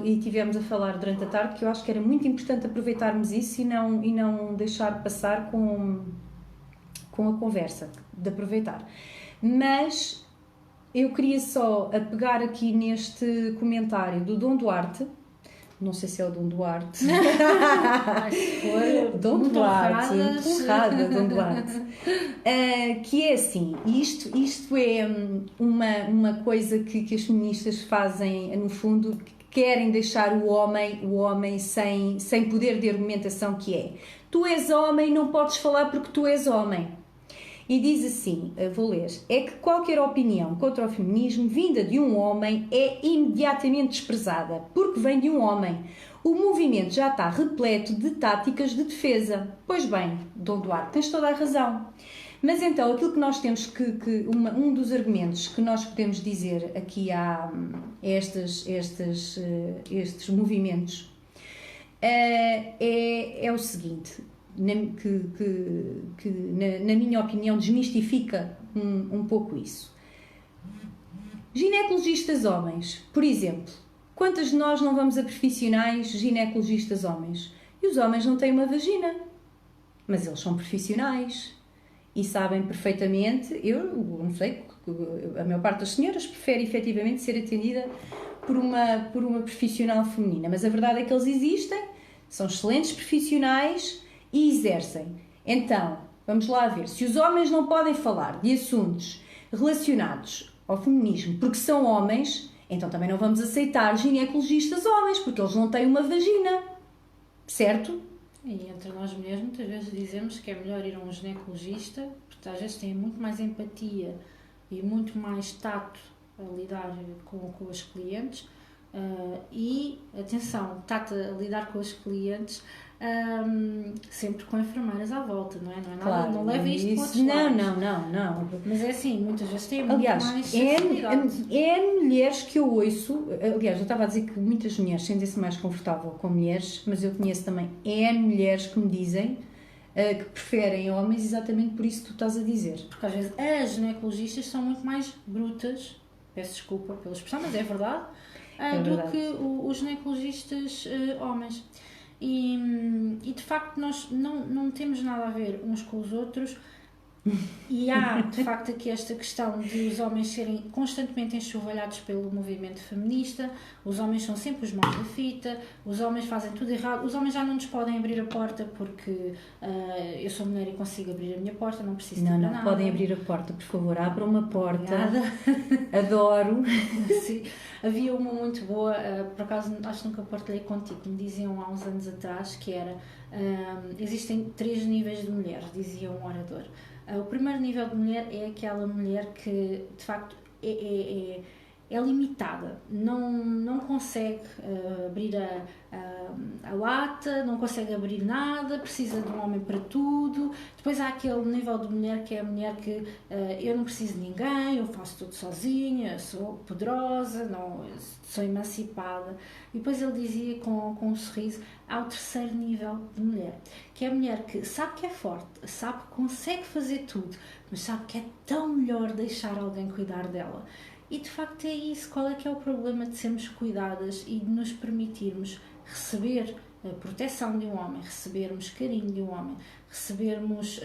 e tivemos a falar durante a tarde que eu acho que era muito importante aproveitarmos isso e não deixar passar com a conversa, de aproveitar. Mas eu queria só pegar aqui neste comentário do Dom Duarte. Não sei se é o Dom Duarte. Mas se for, Dom muito Duarte, honrada, Dom Duarte. Que é assim, isto é uma coisa que as feministas fazem, no fundo, que querem deixar o homem sem poder de argumentação, que é: tu és homem, não podes falar porque tu és homem. E diz assim, vou ler: é que qualquer opinião contra o feminismo vinda de um homem é imediatamente desprezada, porque vem de um homem. O movimento já está repleto de táticas de defesa. Pois bem, Dom Duarte, tens toda a razão. Mas então, aquilo que nós temos um dos argumentos que nós podemos dizer aqui a estes movimentos é o seguinte: que na minha opinião desmistifica um pouco isso. Ginecologistas homens, por exemplo, quantas de nós não vamos a profissionais ginecologistas homens? E os homens não têm uma vagina, mas eles são profissionais e sabem perfeitamente. Eu não sei, a maior parte das senhoras prefere efetivamente ser atendida por uma profissional feminina, mas a verdade é que eles existem, são excelentes profissionais e exercem. Então, vamos lá ver. Se os homens não podem falar de assuntos relacionados ao feminismo porque são homens, então também não vamos aceitar ginecologistas homens, porque eles não têm uma vagina. Certo? E entre nós mulheres muitas vezes dizemos que é melhor ir a um ginecologista, porque às vezes têm muito mais empatia e muito mais tato a lidar com as clientes. E, atenção, tato a lidar com os clientes sempre com enfermeiras à volta, não é? Não é nada, Claro, não leva isto para outros não. Mas é assim, muitas vezes tem muito Aliás, mais sensibilidade. é mulheres que eu ouço. Aliás, eu estava a dizer que muitas mulheres sentem-se mais confortável com mulheres, mas eu conheço também mulheres que me dizem que preferem homens exatamente por isso que tu estás a dizer. Porque às vezes as ginecologistas são muito mais brutas, peço desculpa pela expressão, mas é verdade, do que os ginecologistas homens. E de facto nós não temos nada a ver uns com os outros. E há, de facto, aqui esta questão de os homens serem constantemente enxovalhados pelo movimento feminista. Os homens são sempre os maus da fita, os homens fazem tudo errado, os homens já não nos podem abrir a porta porque eu sou mulher e consigo abrir a minha porta, não preciso de nada. Não podem abrir a porta, por favor, abram uma porta. Obrigada. Adoro. Sim. Havia uma muito boa, por acaso acho que nunca partilhei contigo, me diziam há uns anos atrás, que era existem 3 níveis de mulheres, dizia um orador. O primeiro nível de mulher é aquela mulher que, de facto, é limitada, não consegue abrir a lata, não consegue abrir nada, precisa de um homem para tudo. Depois há aquele nível de mulher que é a mulher que eu não preciso de ninguém, eu faço tudo sozinha, sou poderosa, não, sou emancipada. E depois ele dizia com um sorriso: há o terceiro nível de mulher, que é a mulher que sabe que é forte, sabe que consegue fazer tudo, mas sabe que é tão melhor deixar alguém cuidar dela. E de facto é isso. Qual é que é o problema de sermos cuidadas e de nos permitirmos receber a proteção de um homem, recebermos carinho de um homem, recebermos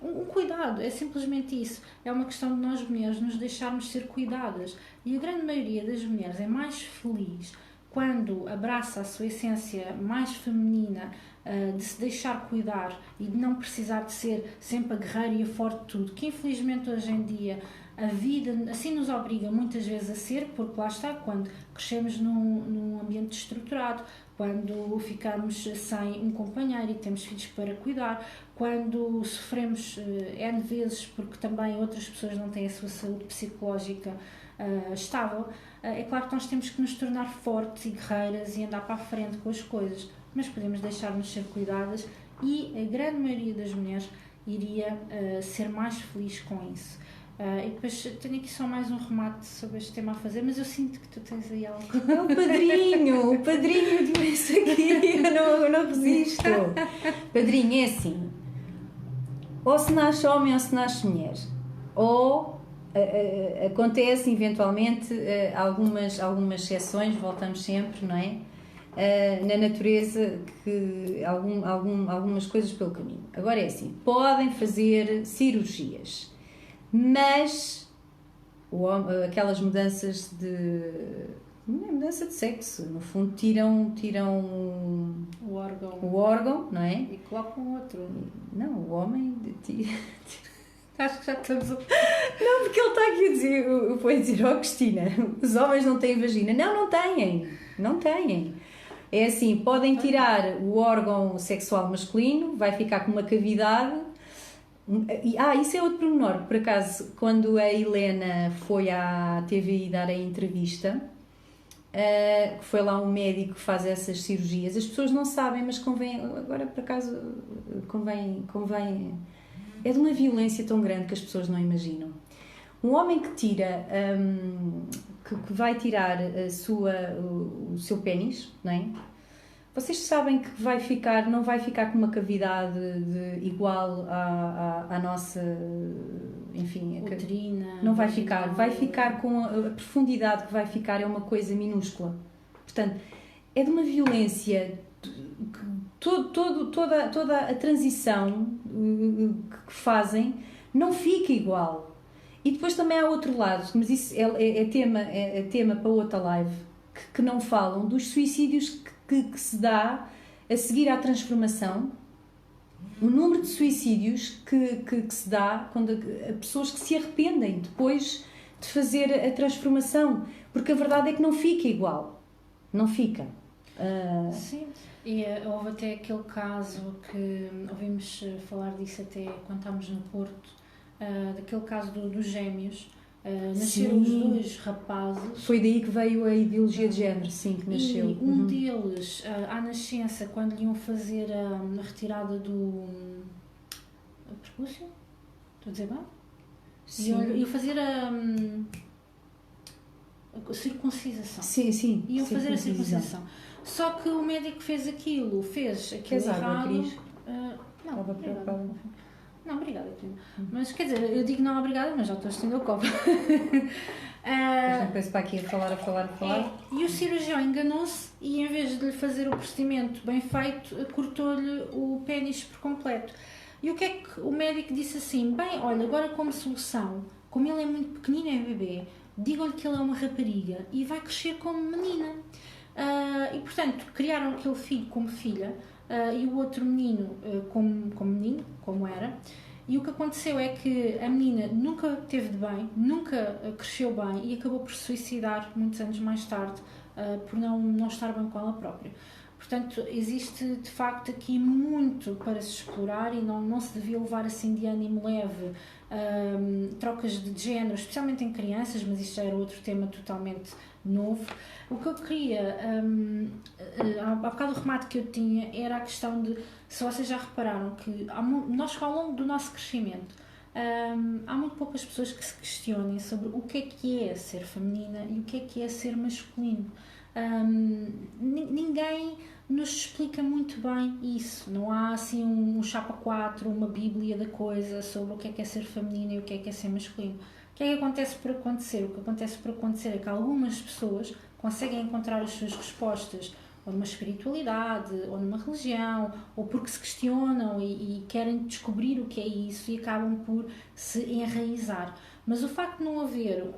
um cuidado? É simplesmente isso. É uma questão de nós mulheres nos deixarmos ser cuidadas. E a grande maioria das mulheres é mais feliz quando abraça a sua essência mais feminina, de se deixar cuidar e de não precisar de ser sempre a guerreira e a forte de tudo, que infelizmente hoje em dia a vida assim nos obriga muitas vezes a ser, porque lá está, quando crescemos num ambiente estruturado, quando ficamos sem um companheiro e temos filhos para cuidar, quando sofremos N vezes porque também outras pessoas não têm a sua saúde psicológica estável, é claro que nós temos que nos tornar fortes e guerreiras e andar para a frente com as coisas, mas podemos deixar-nos ser cuidadas e a grande maioria das mulheres iria ser mais feliz com isso. E depois tenho aqui só mais um remate sobre este tema a fazer, mas eu sinto que tu tens aí algo. É o padrinho de isso aqui, eu não resisto. Padrinho, é assim, ou se nasce homem ou se nasce mulher, ou acontece eventualmente algumas exceções, voltamos sempre, não é? Na natureza, que algumas coisas pelo caminho. Agora é assim, podem fazer cirurgias, mas aquelas mudanças não é mudança de sexo, no fundo tiram o órgão, não é? E colocam outro. Não, o homem Acho que já estamos a... Não, porque ele está aqui a dizer, foi dizer, Cristina, os homens não têm vagina. Não têm. É assim, podem tirar o órgão sexual masculino, vai ficar com uma cavidade. Isso é outro pormenor. Por acaso, quando a Helena foi à TVI dar a entrevista, que foi lá um médico que faz essas cirurgias, as pessoas não sabem, mas convém, agora por acaso, convém, é de uma violência tão grande que as pessoas não imaginam. Um homem que tira, que vai tirar o seu pénis, não é? Vocês sabem que não vai ficar com uma cavidade igual à nossa, enfim, uterina, não vai ficar com a profundidade que vai ficar, é uma coisa minúscula. Portanto, é de uma violência, toda a transição que fazem não fica igual. E depois também há outro lado, mas isso é tema para outra live, que não falam dos suicídios que se dá a seguir à transformação, o número de suicídios que se dá quando a pessoas que se arrependem depois de fazer a transformação, porque a verdade é que não fica igual, não fica. Sim, e houve até aquele caso que ouvimos falar disso até quando estávamos no Porto, daquele caso dos gêmeos. Nasceram os dois rapazes. Foi daí que veio a ideologia de género, sim, que nasceu. E um deles, à nascença, quando lhe iam fazer a retirada do prepúcio, estou a dizer bem? Sim. Iam fazer a circuncisação. Sim. Iam fazer a circuncisação. Só que o médico fez aquilo errado. Não, estava preocupada. Não, obrigada, querida. Mas quer dizer, eu digo não obrigada, mas já estou estendendo o copo. Depois para aqui a falar. E o cirurgião enganou-se e em vez de lhe fazer o procedimento bem feito, cortou-lhe o pénis por completo. E o que é que o médico disse assim? Bem, olha, agora como solução, como ele é muito pequenino, é bebê, digam-lhe que ele é uma rapariga e vai crescer como menina. E portanto, criaram aquele filho como filha, e o outro menino como menino, como era. E o que aconteceu é que a menina nunca teve de bem, nunca cresceu bem e acabou por se suicidar muitos anos mais tarde, por não estar bem com ela própria. Portanto, existe de facto aqui muito para se explorar e não se devia levar assim de ânimo leve trocas de género, especialmente em crianças, mas isto já era outro tema totalmente novo. O que eu queria, há bocado o remate que eu tinha era a questão de, se vocês já repararam que nós ao longo do nosso crescimento há muito poucas pessoas que se questionem sobre o que é ser feminina e o que é ser masculino. Ninguém nos explica muito bem isso, não há assim um chapa 4, uma bíblia da coisa sobre o que é ser feminino e o que é ser masculino. O que é que acontece por acontecer? O que acontece por acontecer é que algumas pessoas conseguem encontrar as suas respostas ou numa espiritualidade, ou numa religião, ou porque se questionam e querem descobrir o que é isso e acabam por se enraizar. Mas o facto de não haver,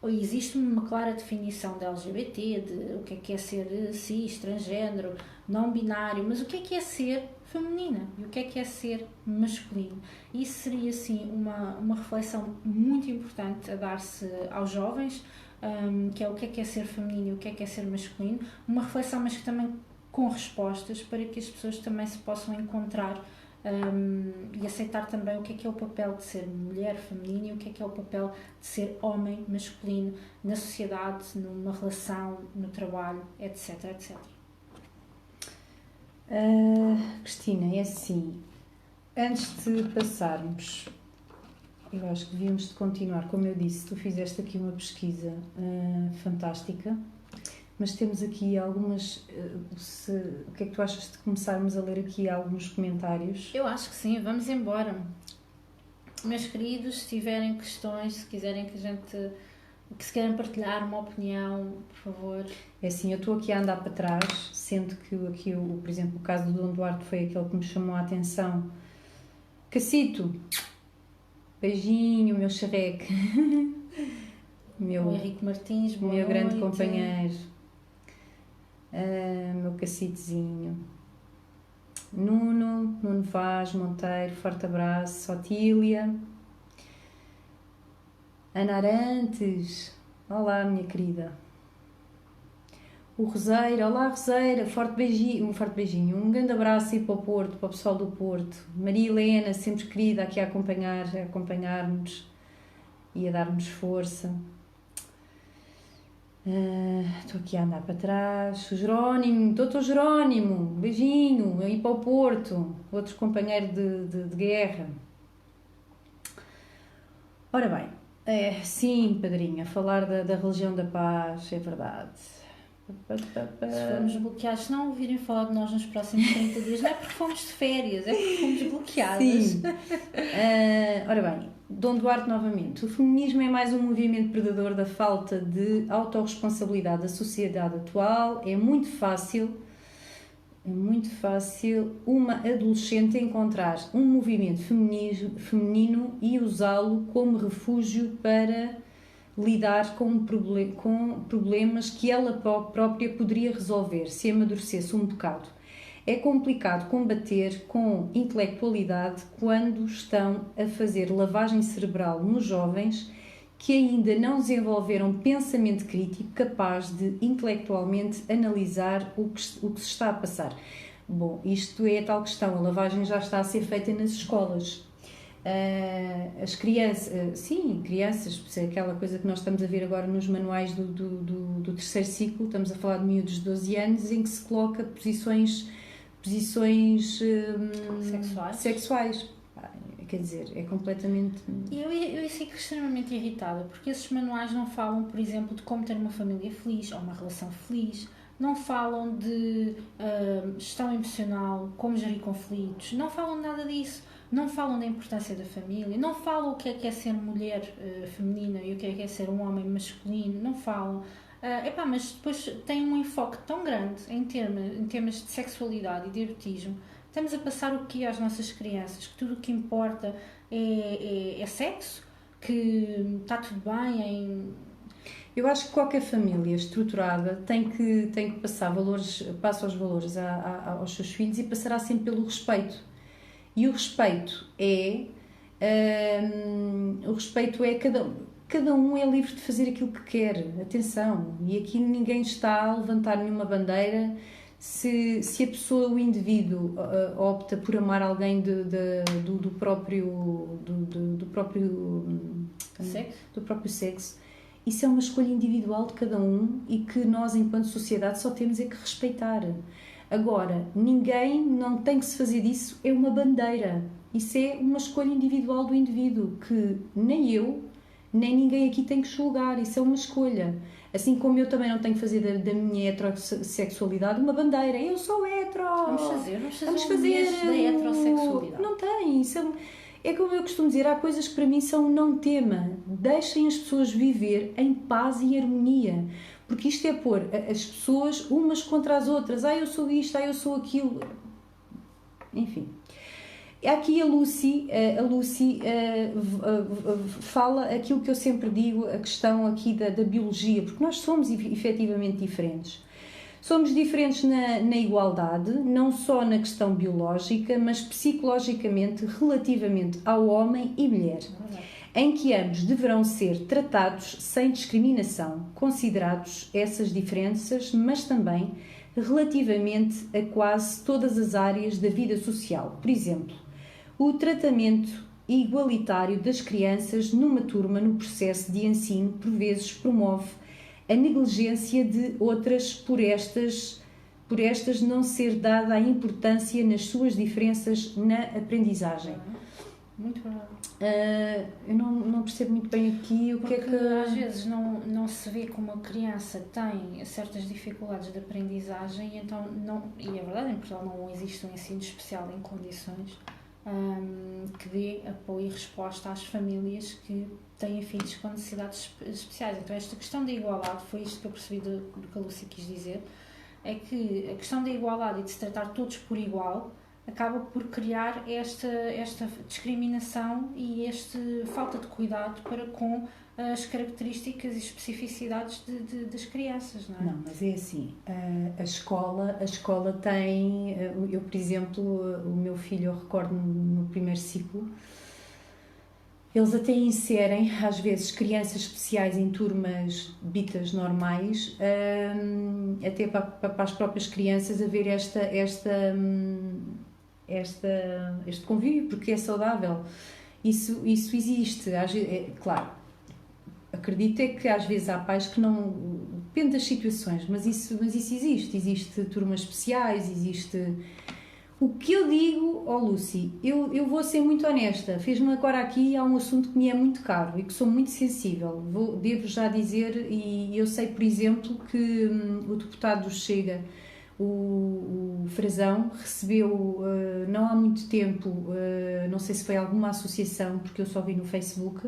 ou existe uma clara definição de LGBT, de o que é ser cis, transgênero, não binário, mas o que é ser feminina e o que é ser masculino. Isso seria, sim, uma reflexão muito importante a dar-se aos jovens, que é o que é ser feminino e o que é ser masculino. Uma reflexão, mas que também com respostas, para que as pessoas também se possam encontrar e aceitar também o que é o papel de ser mulher feminina e o que é o papel de ser homem masculino na sociedade, numa relação, no trabalho, etc, etc. Cristina, é assim, antes de passarmos Eu acho que devíamos de continuar. Como eu disse, tu fizeste aqui uma pesquisa fantástica, mas temos aqui algumas... o que é que tu achas de começarmos a ler aqui alguns comentários? Eu acho que sim, vamos embora. Meus queridos, se tiverem questões, se quiserem que se querem partilhar uma opinião, por favor. É assim, eu estou aqui a andar para trás, sendo que aqui, por exemplo, o caso do Dom Duarte foi aquele que me chamou a atenção. Cacito, beijinho, meu xerreque. O Henrique Martins, boa meu noite. Grande companheiro. Meu cacitezinho. Nuno Vaz Monteiro, forte abraço. Otília. Ana Arantes, olá minha querida. O Roseira, olá Roseira, um forte beijinho, um grande abraço aí para o Porto, para o pessoal do Porto. Maria Helena, sempre querida, aqui a acompanhar-nos e a dar-nos força. Estou aqui a andar para trás. O Jerónimo, doutor Jerónimo, beijinho, aí para o Porto, outro companheiro de guerra. Ora bem, sim, padrinha, falar da religião da paz, é verdade. Se formos bloqueados, se não ouvirem falar de nós nos próximos 30 dias, não é porque fomos de férias, é porque fomos bloqueadas. Sim. Ora bem, Dom Duarte novamente. O feminismo é mais um movimento predador da falta de autorresponsabilidade da sociedade atual. É muito fácil uma adolescente encontrar um movimento feminino e usá-lo como refúgio para lidar com problemas que ela própria poderia resolver se amadurecesse um bocado. É complicado combater com intelectualidade quando estão a fazer lavagem cerebral nos jovens que ainda não desenvolveram pensamento crítico capaz de intelectualmente analisar o que se está a passar. Bom, isto é a tal questão, a lavagem já está a ser feita nas escolas. As crianças, crianças, aquela coisa que nós estamos a ver agora nos manuais do terceiro ciclo, estamos a falar de miúdos de 12 anos, em que se coloca posições sexuais. Quer dizer, é completamente... Eu fico extremamente irritada, porque esses manuais não falam, por exemplo, de como ter uma família feliz ou uma relação feliz, não falam de gestão emocional, como gerir conflitos, não falam nada disso. Não falam da importância da família, não falam o que é ser mulher feminina e o que é ser um homem masculino, não falam. Mas depois tem um enfoque tão grande em temas de sexualidade e de erotismo. Estamos a passar o que às nossas crianças? Que tudo o que importa é sexo? Que está tudo bem? Eu acho que qualquer família estruturada tem que passar passa os valores aos seus filhos e passará sempre pelo respeito. E o respeito é cada um é livre de fazer aquilo que quer, atenção, e aqui ninguém está a levantar nenhuma bandeira se a pessoa, o indivíduo, opta por amar alguém do próprio sexo. Isso é uma escolha individual de cada um e que nós, enquanto sociedade, só temos é que respeitar. Agora, ninguém não tem que se fazer disso, é uma bandeira. Isso é uma escolha individual do indivíduo, que nem eu, nem ninguém aqui tem que julgar. Isso é uma escolha. Assim como eu também não tenho que fazer da minha heterossexualidade uma bandeira. Eu sou hetero! Vamos fazer da heterossexualidade. Não tem. Isso é como eu costumo dizer, há coisas que para mim são não tema. Deixem as pessoas viver em paz e harmonia. Porque isto é pôr as pessoas umas contra as outras. Eu sou isto, eu sou aquilo. Enfim. Aqui a Lucy fala aquilo que eu sempre digo, a questão aqui da biologia, porque nós somos efetivamente diferentes. Somos diferentes na igualdade, não só na questão biológica, mas psicologicamente relativamente ao homem e mulher, em que ambos deverão ser tratados sem discriminação, considerados essas diferenças, mas também relativamente a quase todas as áreas da vida social. Por exemplo, o tratamento igualitário das crianças numa turma no processo de ensino, por vezes, promove a negligência de outras por estas não ser dada a importância nas suas diferenças na aprendizagem. muito provável. Eu não percebo muito bem aqui o porque que é que... às vezes não se vê como a criança tem certas dificuldades de aprendizagem, então e é verdade, em Portugal não existe um ensino especial em condições que dê apoio e resposta às famílias que têm filhos com necessidades especiais. Então esta questão da igualdade, foi isto que eu percebi do que a Lúcia quis dizer, é que a questão da igualdade e de se tratar todos por igual acaba por criar esta discriminação e esta falta de cuidado para com as características e especificidades das crianças, não é? Não, mas é assim, a escola tem, eu por exemplo, o meu filho, eu recordo no primeiro ciclo, eles até inserem, às vezes, crianças especiais em turmas ditas normais, até para as próprias crianças haver este convívio, porque é saudável. Isso existe. Claro, acredito é que às vezes há pais que não... Depende das situações, mas isso existe. Existe turmas especiais, existe... O que eu digo, Lucy, eu vou ser muito honesta, fez-me agora aqui, há um assunto que me é muito caro e que sou muito sensível, devo já dizer, e eu sei, por exemplo, que o deputado do Chega, o Frazão, recebeu, não há muito tempo, não sei se foi alguma associação, porque eu só vi no Facebook,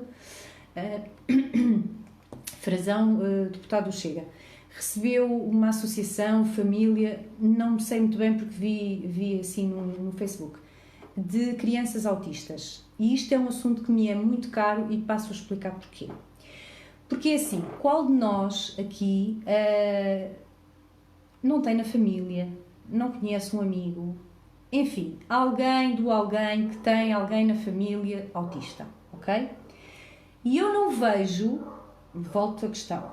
Frazão, deputado do Chega, recebeu uma associação, família, não sei muito bem porque vi assim no Facebook, de crianças autistas. E isto é um assunto que me é muito caro e passo a explicar porquê. Porque é assim, qual de nós aqui não tem na família, não conhece um amigo, enfim, alguém que tem alguém na família autista, ok? E eu não vejo, volto à questão,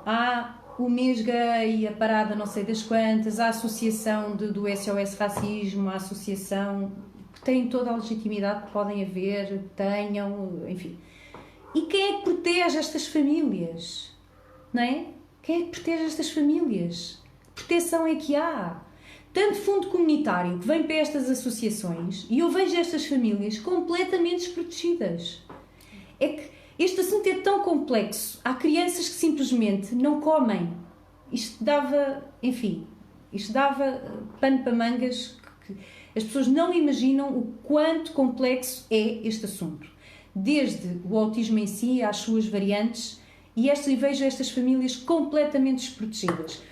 o mês gay, a parada não sei das quantas, a associação do SOS Racismo, a associação que tem toda a legitimidade que podem haver, tenham, enfim. E quem é que protege estas famílias? Não é? Quem é que protege estas famílias? Que proteção é que há? Tanto fundo comunitário que vem para estas associações e eu vejo estas famílias completamente desprotegidas. É que este assunto é tão complexo. Há crianças que simplesmente não comem. Isto dava pano para mangas. As pessoas não imaginam o quanto complexo é este assunto. Desde o autismo em si, às suas variantes, e vejo estas famílias completamente desprotegidas.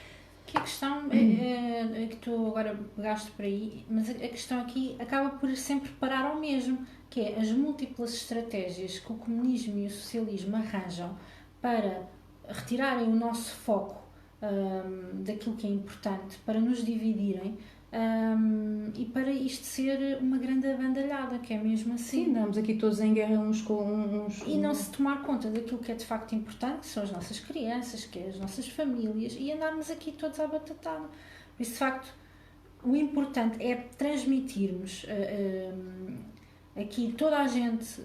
Que a questão é que tu agora pegaste por aí, mas a questão aqui acaba por sempre parar ao mesmo, que é as múltiplas estratégias que o comunismo e o socialismo arranjam para retirarem o nosso foco daquilo que é importante, para nos dividirem e para isto ser uma grande abandalhada, que é mesmo assim. Sim, andamos aqui todos em guerra uns com uns... E não se tomar conta daquilo que é de facto importante, que são as nossas crianças, que é as nossas famílias, e andarmos aqui todos à batatada. Por isso, de facto, o importante é transmitirmos aqui toda a gente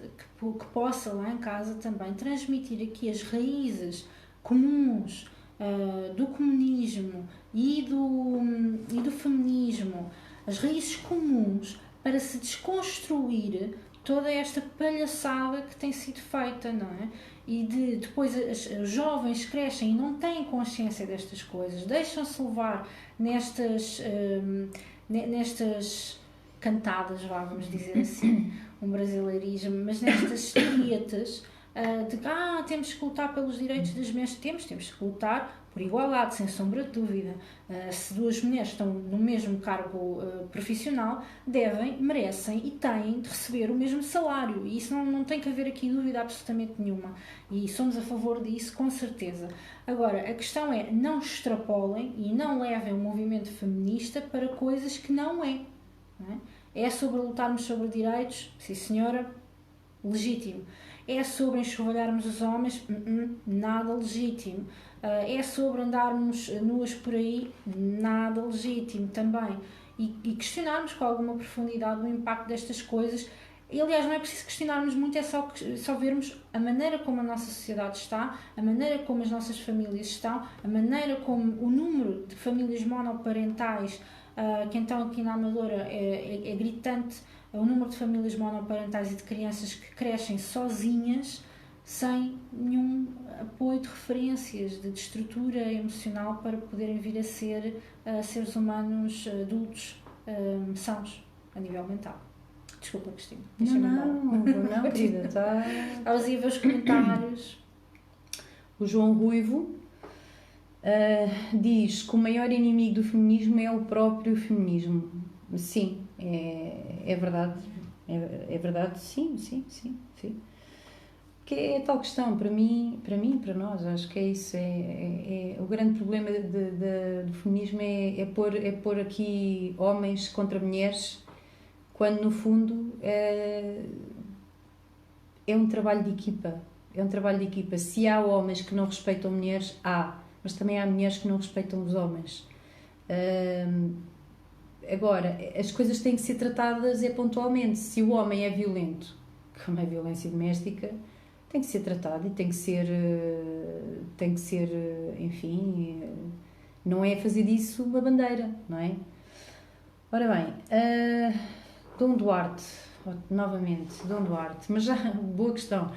que possa lá em casa também transmitir aqui as raízes comuns do comunismo e do feminismo, as raízes comuns para se desconstruir toda esta palhaçada que tem sido feita, não é? E depois os jovens crescem e não têm consciência destas coisas, deixam-se levar nestas cantadas, vamos dizer assim, um brasileirismo, mas nestas historietas de que temos que lutar pelos direitos das mulheres, temos que lutar por igualdade, sem sombra de dúvida. Se duas mulheres estão no mesmo cargo profissional, merecem e têm de receber o mesmo salário, e isso não tem que haver aqui dúvida absolutamente nenhuma, e somos a favor disso com certeza. Agora, a questão é, não extrapolem e não levem o movimento feminista para coisas que não é. É sobre lutarmos sobre direitos, sim senhora, legítimo. É sobre enxovalharmos os homens, nada legítimo. É sobre andarmos nuas por aí, nada legítimo também. E questionarmos com alguma profundidade o impacto destas coisas E, aliás, não é preciso questionarmos muito, é só vermos a maneira como a nossa sociedade está, a maneira como as nossas famílias estão, a maneira como o número de famílias monoparentais, que então aqui na Amadora é gritante, o número de famílias monoparentais e de crianças que crescem sozinhas, sem nenhum apoio de referências, de estrutura emocional para poderem vir a ser seres humanos adultos sãos a nível mental. Desculpa, Cristina. Não, querida, está... Aos ir ver os comentários. O João Ruivo diz que o maior inimigo do feminismo é o próprio feminismo. Sim, é verdade. É verdade, sim. Que é a tal questão, para mim, para nós, acho que é isso. O grande problema do feminismo é pôr aqui homens contra mulheres, quando no fundo é um trabalho de equipa. É um trabalho de equipa. Se há homens que não respeitam mulheres, mas também há mulheres que não respeitam os homens. Agora, as coisas têm que ser tratadas pontualmente. Se o homem é violento, como é violência doméstica, tem que ser tratado e tem que ser, enfim, não é fazer disso uma bandeira, não é? Ora bem, Dom Duarte, novamente, Dom Duarte, mas já, boa questão,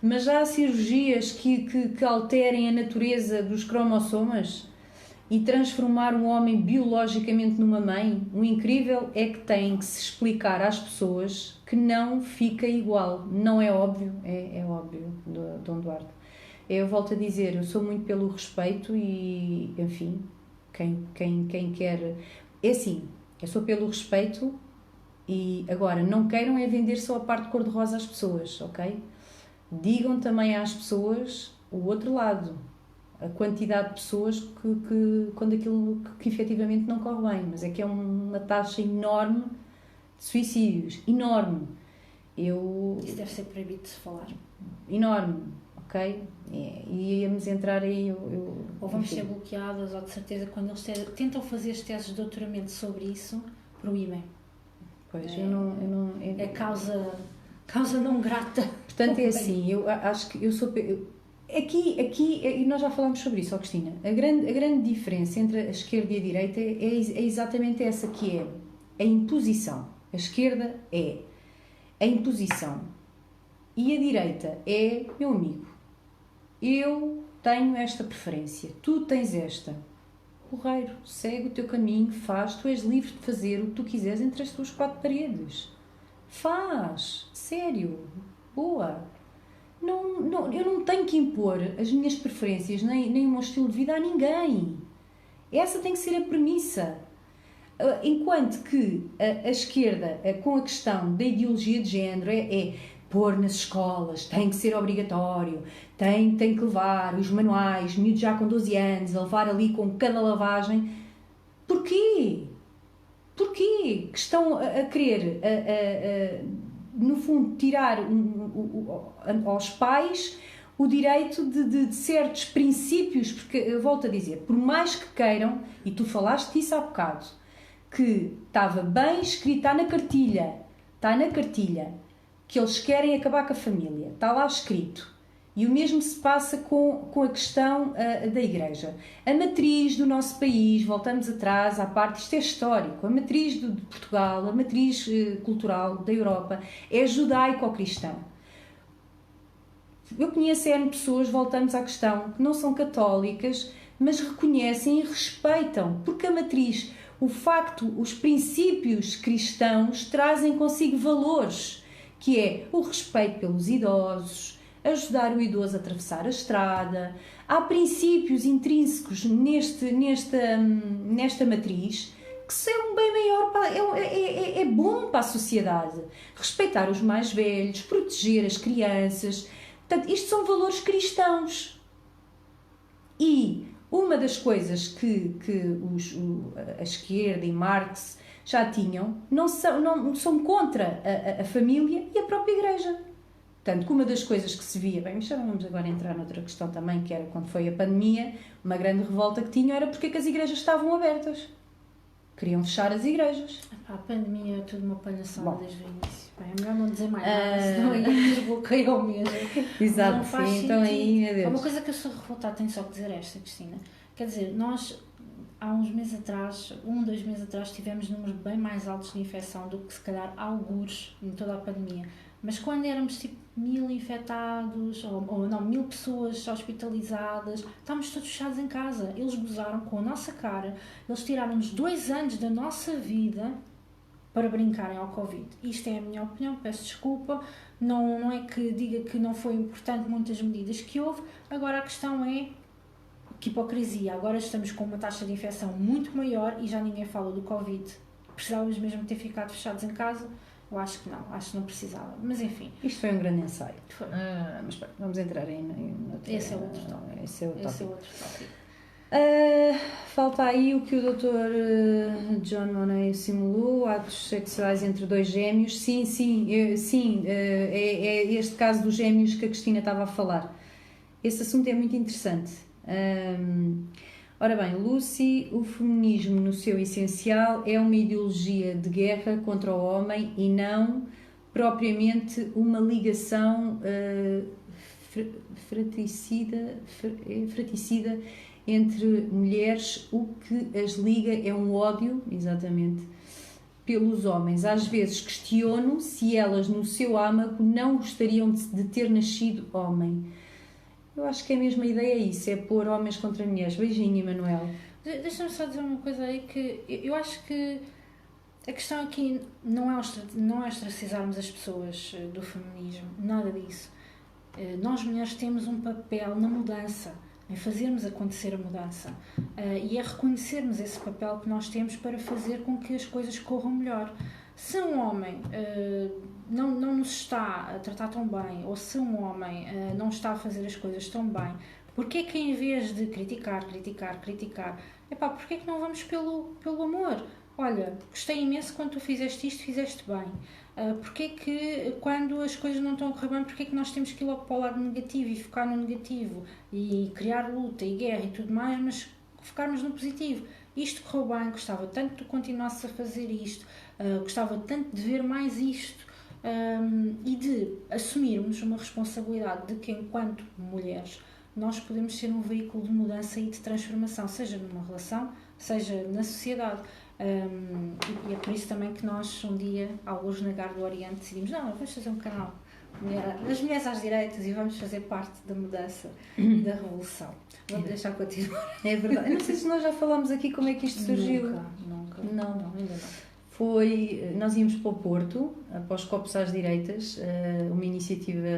mas já há cirurgias que alterem a natureza dos cromossomas e transformar um homem biologicamente numa mãe? O incrível é que tem que se explicar às pessoas que não fica igual. Não é óbvio? É óbvio, Dom Duarte. Eu volto a dizer, eu sou muito pelo respeito e, enfim, quem quer... É assim, eu sou pelo respeito e, agora, não queiram é vender só a parte cor-de-rosa às pessoas, ok? Digam também às pessoas o outro lado. A quantidade de pessoas quando aquilo que efetivamente não corre bem, mas é que é uma taxa enorme de suicídios, enorme. Isso deve ser proibido de se falar. Enorme, ok? E íamos entrar aí... Ou vamos ser bloqueadas, ou de certeza, quando eles tentam fazer as teses de doutoramento sobre isso, proíbem. Pois, é causa não grata. Portanto, é assim, eu acho que eu sou... Aqui, e nós já falámos sobre isso, Cristina, a grande diferença entre a esquerda e a direita é exatamente essa, que é a imposição. A esquerda é a imposição e a direita é, meu amigo, eu tenho esta preferência, tu tens esta. Porreiro, segue o teu caminho, faz, tu és livre de fazer o que tu quiseres entre as tuas quatro paredes. Faz, sério, boa. Eu não tenho que impor as minhas preferências nem o meu estilo de vida a ninguém. Essa tem que ser a premissa. Enquanto que a esquerda, com a questão da ideologia de género, é pôr nas escolas, tem que ser obrigatório, tem que levar os manuais, miúdos já com 12 anos, a levar ali com cada lavagem. Porquê? Que estão a querer... no fundo, tirar aos pais o direito de certos princípios, porque, eu volto a dizer, por mais que queiram, e tu falaste disso há bocado, que estava bem escrito, está na cartilha, que eles querem acabar com a família, está lá escrito. E o mesmo se passa com a questão da Igreja. A matriz do nosso país, voltamos atrás à parte, isto é histórico, a matriz de Portugal, a matriz cultural da Europa é judaico-cristã. Eu conheço pessoas, voltamos à questão, que não são católicas, mas reconhecem e respeitam, porque a matriz, o facto, os princípios cristãos trazem consigo valores, que é o respeito pelos idosos, ajudar o idoso a atravessar a estrada. Há princípios intrínsecos nesta matriz que são bem maior, é bom para a sociedade. Respeitar os mais velhos, proteger as crianças. Portanto, isto são valores cristãos. E uma das coisas que a esquerda e Marx já tinham, não são contra a família e a própria Igreja. Portanto, que uma das coisas que se via, bem, mas já vamos agora entrar noutra questão também, que era quando foi a pandemia, uma grande revolta que tinham era porque que as igrejas estavam abertas. Queriam fechar as igrejas. A pandemia é tudo uma palhaçada desde o início. É melhor não dizer mais nada, senão aí desbloqueia o mesmo. Exato, não faz sim, então aí, adeus. É uma coisa que eu sou revoltada, tenho só que dizer esta, Cristina. Quer dizer, nós há uns meses atrás, 2 meses atrás, tivemos números bem mais altos de infecção do que se calhar algures em toda a pandemia. Mas quando éramos tipo 1000 infectados, ou não, 1000 pessoas hospitalizadas, estávamos todos fechados em casa. Eles gozaram com a nossa cara, eles tiraram-nos 2 anos da nossa vida para brincarem ao Covid. Isto é a minha opinião, peço desculpa, não é que diga que não foi importante muitas medidas que houve, agora a questão é que hipocrisia, agora estamos com uma taxa de infecção muito maior e já ninguém fala do Covid. Precisávamos mesmo ter ficado fechados em casa? Eu acho que não precisava, mas enfim. Isto foi um grande ensaio. Mas bem, vamos entrar em esse é outro tópico. Esse é outro tópico. Falta aí o que o Dr. John Monnet simulou, atos sexuais entre 2 gêmeos. Sim, é este caso dos gêmeos que a Cristina estava a falar. Esse assunto é muito interessante. Ora bem, Lucy, o feminismo no seu essencial é uma ideologia de guerra contra o homem e não propriamente uma ligação fratricida entre mulheres. O que as liga é um ódio, exatamente, pelos homens. Às vezes questiono se elas no seu âmago não gostariam de ter nascido homem. Eu acho que é a mesma ideia, isso, é pôr homens contra mulheres. Beijinho, Emanuel. Deixa-me só dizer uma coisa aí, que eu acho que a questão aqui não é ostracizarmos as pessoas do feminismo, nada disso. Nós mulheres temos um papel na mudança, em fazermos acontecer a mudança, e é reconhecermos esse papel que nós temos para fazer com que as coisas corram melhor. Se um homem não nos está a tratar tão bem, ou se um homem não está a fazer as coisas tão bem, porquê é que em vez de criticar, porquê é que não vamos pelo amor? Olha, gostei imenso quando tu fizeste isto, fizeste bem. Porquê é que quando as coisas não estão a correr bem, porquê é que nós temos que ir logo para o lado negativo e focar no negativo e criar luta e guerra e tudo mais, mas focarmos no positivo? Isto correu bem, gostava tanto que tu continuasses a fazer isto, gostava tanto de ver mais isto, e de assumirmos uma responsabilidade de que, enquanto mulheres, nós podemos ser um veículo de mudança e de transformação, seja numa relação, seja na sociedade. E é por isso também que nós, um dia, alguns na Gar do Oriente, decidimos, vamos fazer um canal as mulheres às direitas e vamos fazer parte da mudança e da revolução. Vamos deixar continuar. É verdade. Eu não sei se nós já falámos aqui como é que isto surgiu. Nunca. Não, ainda não. Nós íamos para o Porto, após Copos às Direitas, uma iniciativa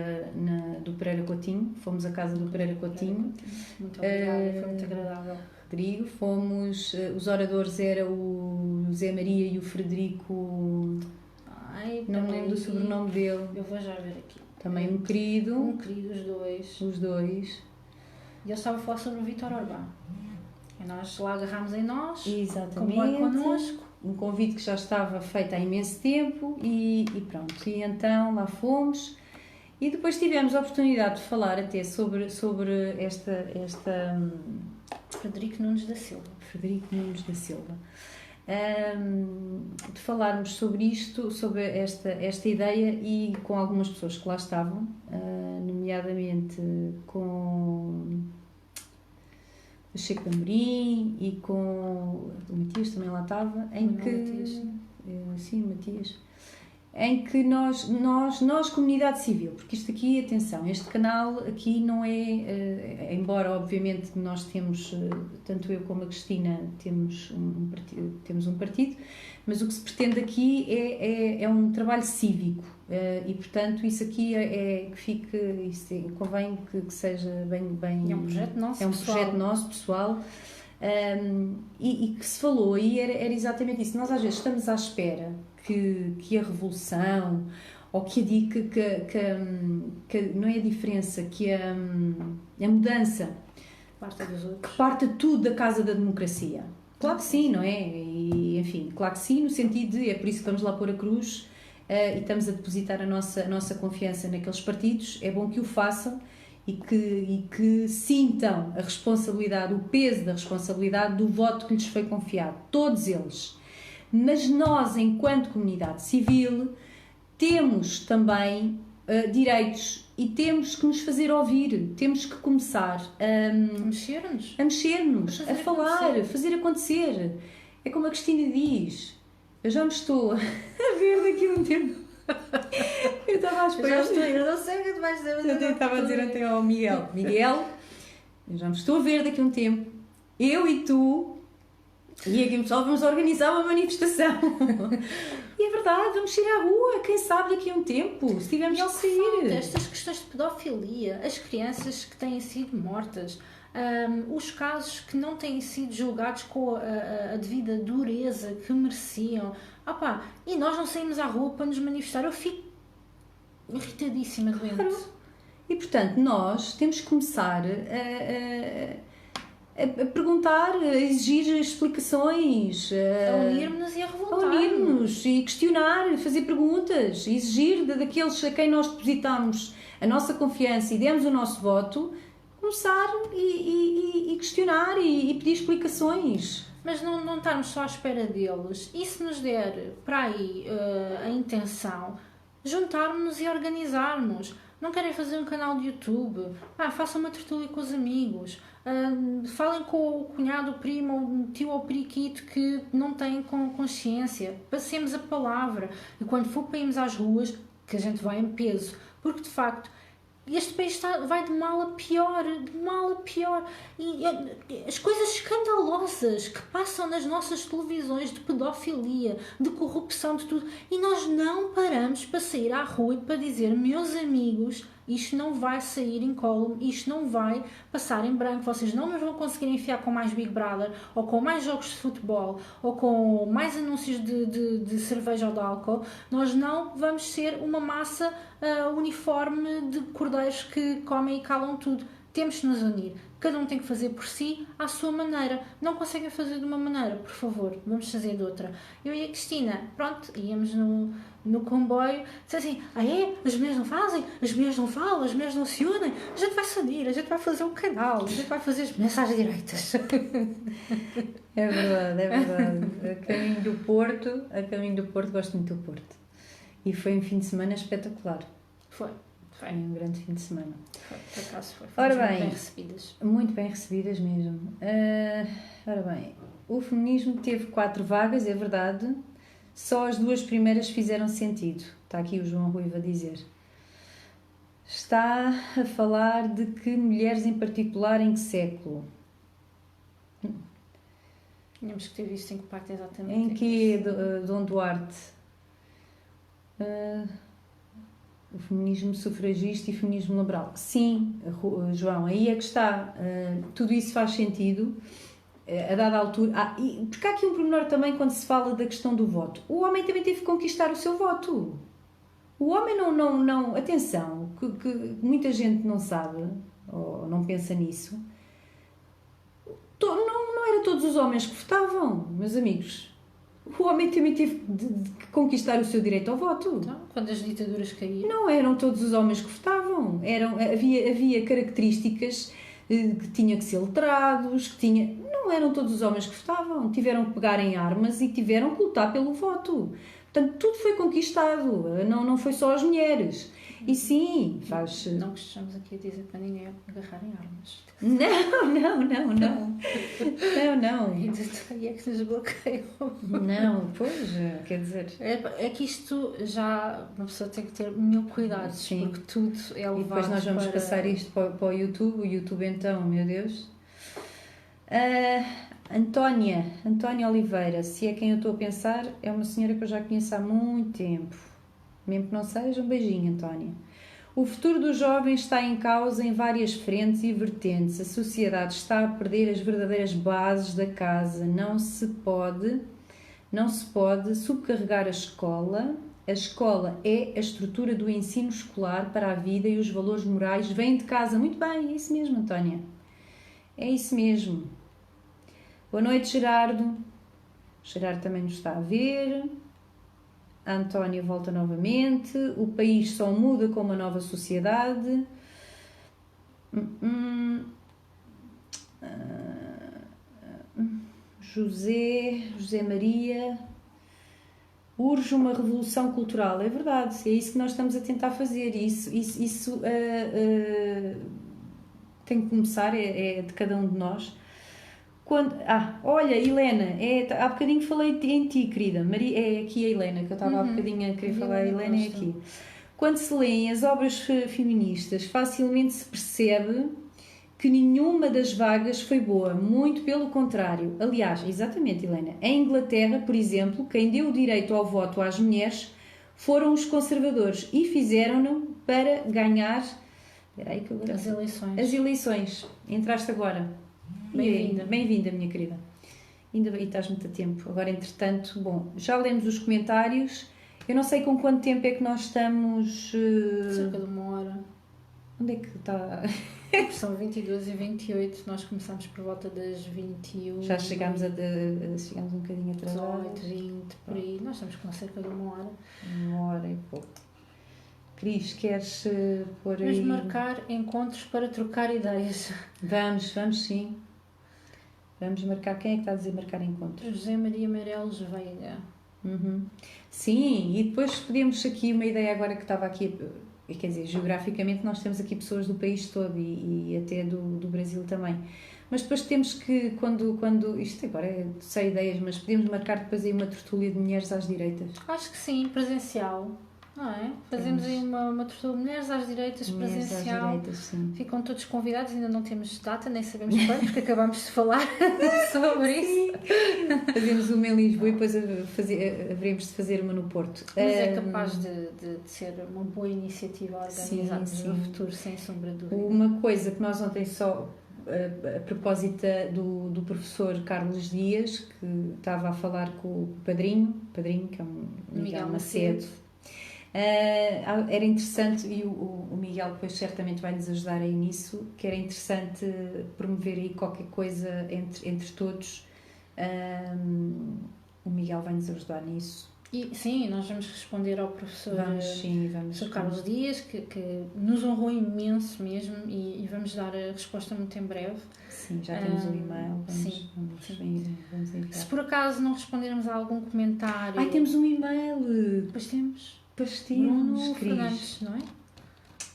do Pereira Coutinho. Fomos à casa do Pereira Coutinho. Muito obrigada, foi muito agradável. Rodrigo, fomos, os oradores eram o Zé Maria e o Frederico, não me lembro do sobrenome dele. Eu vou já ver aqui. Também um querido, os dois. E ele estava a falar sobre o Vítor Orbán. E nós lá agarrámos em nós, exatamente, connosco. Um convite que já estava feito há imenso tempo e pronto. E então lá fomos. E depois tivemos a oportunidade de falar até sobre esta Frederico Nunes da Silva. De falarmos sobre isto, sobre esta ideia, e com algumas pessoas que lá estavam, nomeadamente com o Chico de Amorim e com o Matias, também lá estava, em que nós, comunidade civil, porque isto aqui, atenção, este canal aqui não é, embora obviamente nós temos, tanto eu como a Cristina, temos um partido, mas o que se pretende aqui é um trabalho cívico, e portanto isso aqui convém que seja bem... É um projeto nosso, projeto nosso, pessoal. E que se falou, e era exatamente isso. Nós às vezes estamos à espera que a revolução, ou que não é a diferença, que a mudança parta tudo da casa da democracia. Claro que sim, não é? E, enfim, claro que sim, no sentido de, é por isso que vamos lá pôr a cruz, e estamos a depositar a nossa confiança naqueles partidos. É bom que o façam e que sintam a responsabilidade, o peso da responsabilidade do voto que lhes foi confiado, todos eles. Mas nós, enquanto comunidade civil, temos também direitos e temos que nos fazer ouvir, temos que começar A mexer-nos, a falar, a fazer acontecer. É como a Cristina diz, eu já me estou a ver daqui a um tempo. Eu estava à espera. Eu não sei o que tu vais dizer, mas eu estava a dizer até ao Miguel, eu já me estou a ver daqui a um tempo, eu e tu, e aqui pessoal vamos organizar uma manifestação. E é verdade, vamos sair à rua, quem sabe daqui a um tempo, se tivermos que sair. Estas questões de pedofilia, as crianças que têm sido mortas, os casos que não têm sido julgados com a devida dureza que mereciam. E nós não saímos à rua para nos manifestar. Eu fico irritadíssima, doente. Claro. E portanto, nós temos que começar a perguntar, a exigir explicações, a unir-nos e a revoltar-nos. A unir-nos e questionar, fazer perguntas, exigir daqueles a quem nós depositamos a nossa confiança e demos o nosso voto, começar e questionar e pedir explicações. Mas não estarmos só à espera deles. E se nos der para aí a intenção, juntarmos-nos e organizarmos. Não querem fazer um canal de YouTube? Façam uma tertúlia com os amigos. Falem com o cunhado, o primo, o tio ou o periquito que não têm consciência. Passemos a palavra. E quando for para irmos às ruas, que a gente vai em peso. Porque, de facto, este país vai de mal a pior, e as coisas escandalosas que passam nas nossas televisões de pedofilia, de corrupção, de tudo, e nós não paramos para sair à rua e para dizer, meus amigos, isto não vai sair incólume, isto não vai passar em branco, vocês não nos vão conseguir enfiar com mais Big Brother, ou com mais jogos de futebol, ou com mais anúncios de cerveja ou de álcool. Nós não vamos ser uma massa uniforme de cordeiros que comem e calam tudo. Temos de nos unir. Cada um tem que fazer por si, à sua maneira. Não conseguem fazer de uma maneira, por favor, vamos fazer de outra. Eu e a Cristina, pronto, íamos no comboio, disse assim, as mulheres não fazem, as mulheres não falam, as mulheres não se unem, a gente vai se unir, a gente vai fazer um canal, a gente vai fazer as mulheres às direitas. É verdade. A caminho do Porto, gosto muito do Porto. E foi um fim de semana espetacular. Foi um grande fim de semana. Por acaso foi. Ora bem, muito bem recebidas. Muito bem recebidas mesmo. Ora bem, o feminismo teve 4 vagas, é verdade. Só as 2 primeiras fizeram sentido. Está aqui o João Ruivo a dizer. Está a falar de que mulheres em particular, em que século? Tínhamos que ter visto em que parte exatamente. Em que, Dom Duarte? O feminismo sufragista e feminismo liberal. Sim, João, aí é que está. Tudo isso faz sentido a dada altura. Porque há aqui um pormenor também quando se fala da questão do voto. O homem também teve que conquistar o seu voto. O homem não atenção, que muita gente não sabe ou não pensa nisso. Não era todos os homens que votavam, meus amigos. O homem também teve de conquistar o seu direito ao voto. Então, quando as ditaduras caíram. Não eram todos os homens que votavam. Havia características que tinham que ser letrados, não eram todos os homens que votavam. Tiveram que pegar em armas e tiveram que lutar pelo voto. Portanto, tudo foi conquistado. Não foi só as mulheres. E sim, faz... Não estamos aqui a dizer para ninguém agarrar em armas. Não. E é que nos bloqueiam. Não, pois, quer dizer... É que isto já... Uma pessoa tem que ter mil cuidados, sim. Porque tudo é levado. E depois nós vamos passar isto para o YouTube. O YouTube, então, meu Deus. Antónia Oliveira, se é quem eu estou a pensar, é uma senhora que eu já conheço há muito tempo. Mesmo que não seja, um beijinho, Antónia. O futuro dos jovens está em causa em várias frentes e vertentes. A sociedade está a perder as verdadeiras bases da casa. Não se pode subcarregar a escola. A escola é a estrutura do ensino escolar para a vida e os valores morais vêm de casa. Muito bem, é isso mesmo, Antónia. É isso mesmo. Boa noite, Gerardo. O Gerardo também nos está a ver. A Antónia volta novamente. O país só muda com uma nova sociedade. José Maria. urge uma revolução cultural. É verdade, é isso que nós estamos a tentar fazer. Isso tem que começar, é de cada um de nós. Olha, Helena, há bocadinho falei em ti, querida. Maria, é aqui a Helena, que eu estava há bocadinho a querer falar. A Helena é aqui. Quando se lêem as obras feministas, facilmente se percebe que nenhuma das vagas foi boa, muito pelo contrário. Aliás, exatamente, Helena, em Inglaterra, por exemplo, quem deu o direito ao voto às mulheres foram os conservadores e fizeram-no para ganhar as eleições. Entraste agora. Bem-vinda, minha querida. Ainda bem, estás muito a tempo. Agora, entretanto, bom, já lemos os comentários. Eu não sei com quanto tempo é que nós estamos... Cerca de 1 hora. Onde é que está? São 22h28, nós começamos por volta das 21. Já chegámos um bocadinho atrasados. 18, 20, por aí. Nós estamos com cerca de 1 hora. 1 hora e pouco. Cris, queres pôr aí... Vamos marcar encontros para trocar ideias. Vamos sim. Vamos marcar. Quem é que está a dizer marcar encontros? José Maria Meireles Veiga. Sim, e depois podemos aqui uma ideia agora que estava aqui... Quer dizer, geograficamente nós temos aqui pessoas do país todo e até do Brasil também. Mas depois temos que, quando isto agora é sem ideias, mas podemos marcar depois aí uma tertúlia de mulheres às direitas. Acho que sim, presencial. Não é? Fazemos aí uma tertúlia de mulheres às direitas, presencial. Às direitas, sim. Ficam todos convidados, ainda não temos data, nem sabemos quando, porque acabámos de falar sobre isso. Fazemos uma em Lisboa e depois haveremos de fazer uma no Porto. Mas é capaz de ser uma boa iniciativa a organizarmos no futuro, sem sombra de dúvida. Uma coisa que nós ontem só, a propósito do professor Carlos Dias, que estava a falar com o padrinho, que é um Miguel Macedo. Era interessante, e o Miguel depois certamente vai nos ajudar aí nisso, que era interessante promover aí qualquer coisa entre todos. O Miguel vai nos ajudar nisso. E sim, nós vamos responder ao professor vamos Carlos Dias, que nos honrou imenso mesmo, e vamos dar a resposta muito em breve. Sim, já temos o e-mail. Vamos enviar. Se por acaso não respondermos a algum comentário... temos um e-mail! Pois temos. Bruno Fernandes, não é?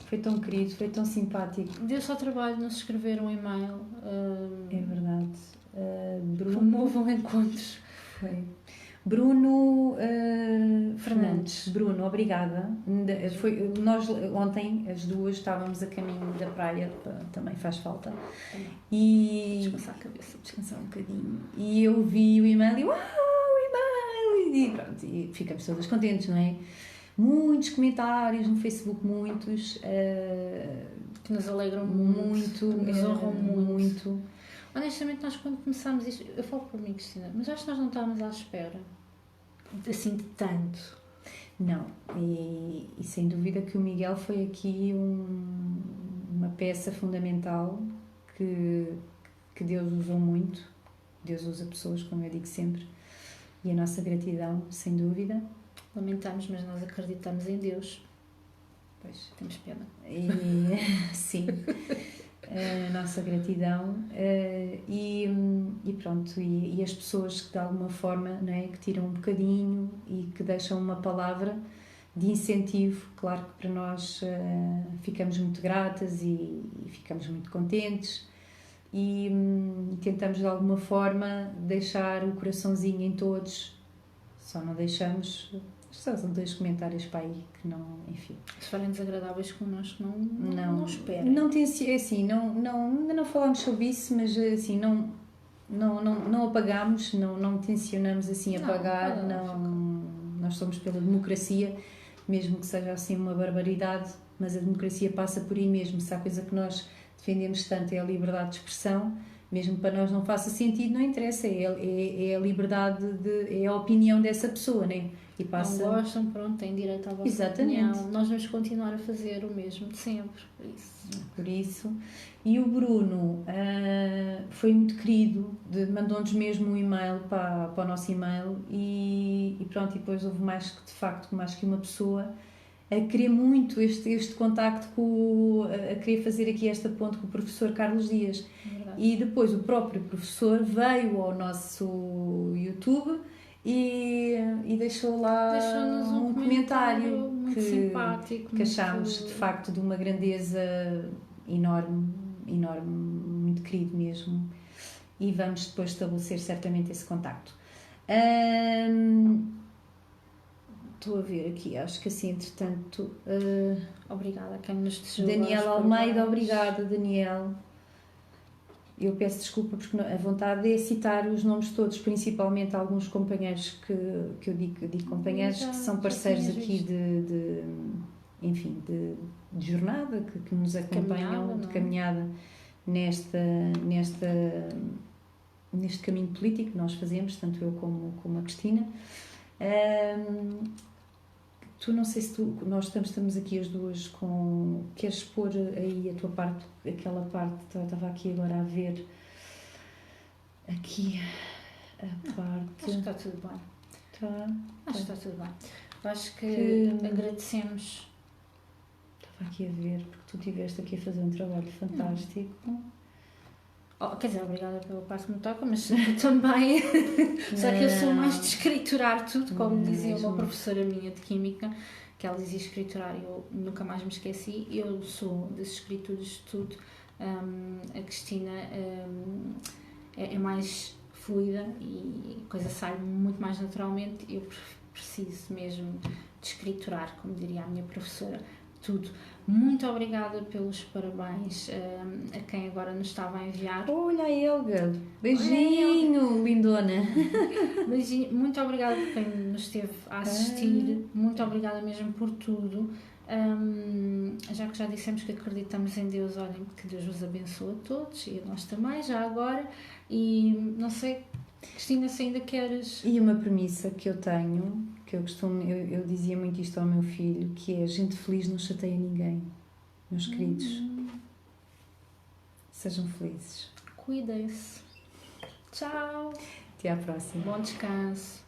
Foi tão querido, foi tão simpático. Deu só trabalho nos escrever um e-mail. É verdade. Promovam encontros. Foi. Bruno Fernandes. Bruno, obrigada. Nós ontem, as duas, estávamos a caminho da praia, também faz falta. E descansar a cabeça. Descansar um bocadinho. E eu vi o e-mail e o e-mail! E pronto, e ficamos todas contentes, não é? Muitos comentários no Facebook, muitos. Que nos alegram muito, nos honram muito. Honestamente, nós quando começámos isto, eu falo por mim, Cristina, mas acho que nós não estávamos à espera assim de tanto. Não, e sem dúvida que o Miguel foi aqui uma peça fundamental que Deus usou muito. Deus usa pessoas, como eu digo sempre, e a nossa gratidão, sem dúvida. Lamentamos, mas nós acreditamos em Deus. Pois. Temos pena. Sim. A nossa gratidão e pronto, e as pessoas que de alguma forma, não é, que tiram um bocadinho e que deixam uma palavra de incentivo, claro que para nós ficamos muito gratas e ficamos muito contentes e tentamos de alguma forma deixar o coraçãozinho em todos, só não deixamos... São 2 comentários para aí que não, enfim. Se forem desagradáveis connosco, não esperem. Não tem assim, ainda não falámos sobre isso, mas assim, não apagamos, não tencionamos assim apagar, nós somos pela democracia, mesmo que seja assim uma barbaridade, mas a democracia passa por aí mesmo. Se há coisa que nós defendemos tanto é a liberdade de expressão, mesmo para nós não faça sentido, não interessa, é a liberdade, é a opinião dessa pessoa, não é? E passa... Não gostam, pronto, têm direito à vossa opinião. Nós vamos continuar a fazer o mesmo de sempre, por isso. E o Bruno foi muito querido, mandou-nos mesmo um e-mail para o nosso e-mail e pronto, e depois houve mais que uma pessoa a querer muito este contacto a querer fazer aqui esta ponte com o professor Carlos Dias. E depois o próprio professor veio ao nosso YouTube e deixou lá Deixou-nos um comentário muito simpático, que achámos de facto de uma grandeza enorme, enorme, muito querido mesmo. E vamos depois estabelecer certamente esse contacto. Estou a ver aqui, acho que assim, entretanto... Obrigada a quem nos desejou. Daniel Almeida, obrigada, Daniel. Eu peço desculpa porque a vontade é citar os nomes todos, principalmente alguns companheiros que eu digo companheiros, que são parceiros aqui de jornada, que nos acompanham, de caminhada neste caminho político que nós fazemos, tanto eu como a Cristina. Tu, não sei se nós estamos aqui as duas com... Queres pôr aí a tua parte, aquela parte, estava aqui agora a ver aqui a parte... Acho que está tudo bem. Acho que está tudo bem. Acho que agradecemos. Estava aqui a ver, porque tu estiveste aqui a fazer um trabalho fantástico. Quer dizer, obrigada pela parte que me toca, mas também. Só que eu sou mais de escriturar tudo, como dizia uma professora minha de Química, que ela dizia escriturar e eu nunca mais me esqueci. Eu sou das escrituras de tudo. A Cristina é mais fluida e a coisa sai muito mais naturalmente. Eu preciso mesmo de escriturar, como diria a minha professora, tudo. Muito obrigada pelos parabéns a quem agora nos estava a enviar. Olha a Helga, beijinho, lindona. Beijinho. Muito obrigada por quem nos esteve a assistir. Muito obrigada mesmo por tudo. Já que já dissemos que acreditamos em Deus, olhem, que Deus vos abençoe a todos e a nós também, já agora. E não sei, Cristina, se ainda queres... E uma premissa que eu tenho, que eu dizia muito isto ao meu filho, que é: gente feliz não chateia ninguém, meus queridos. Sejam felizes. Cuidem-se. Tchau. Até à próxima. Bom descanso.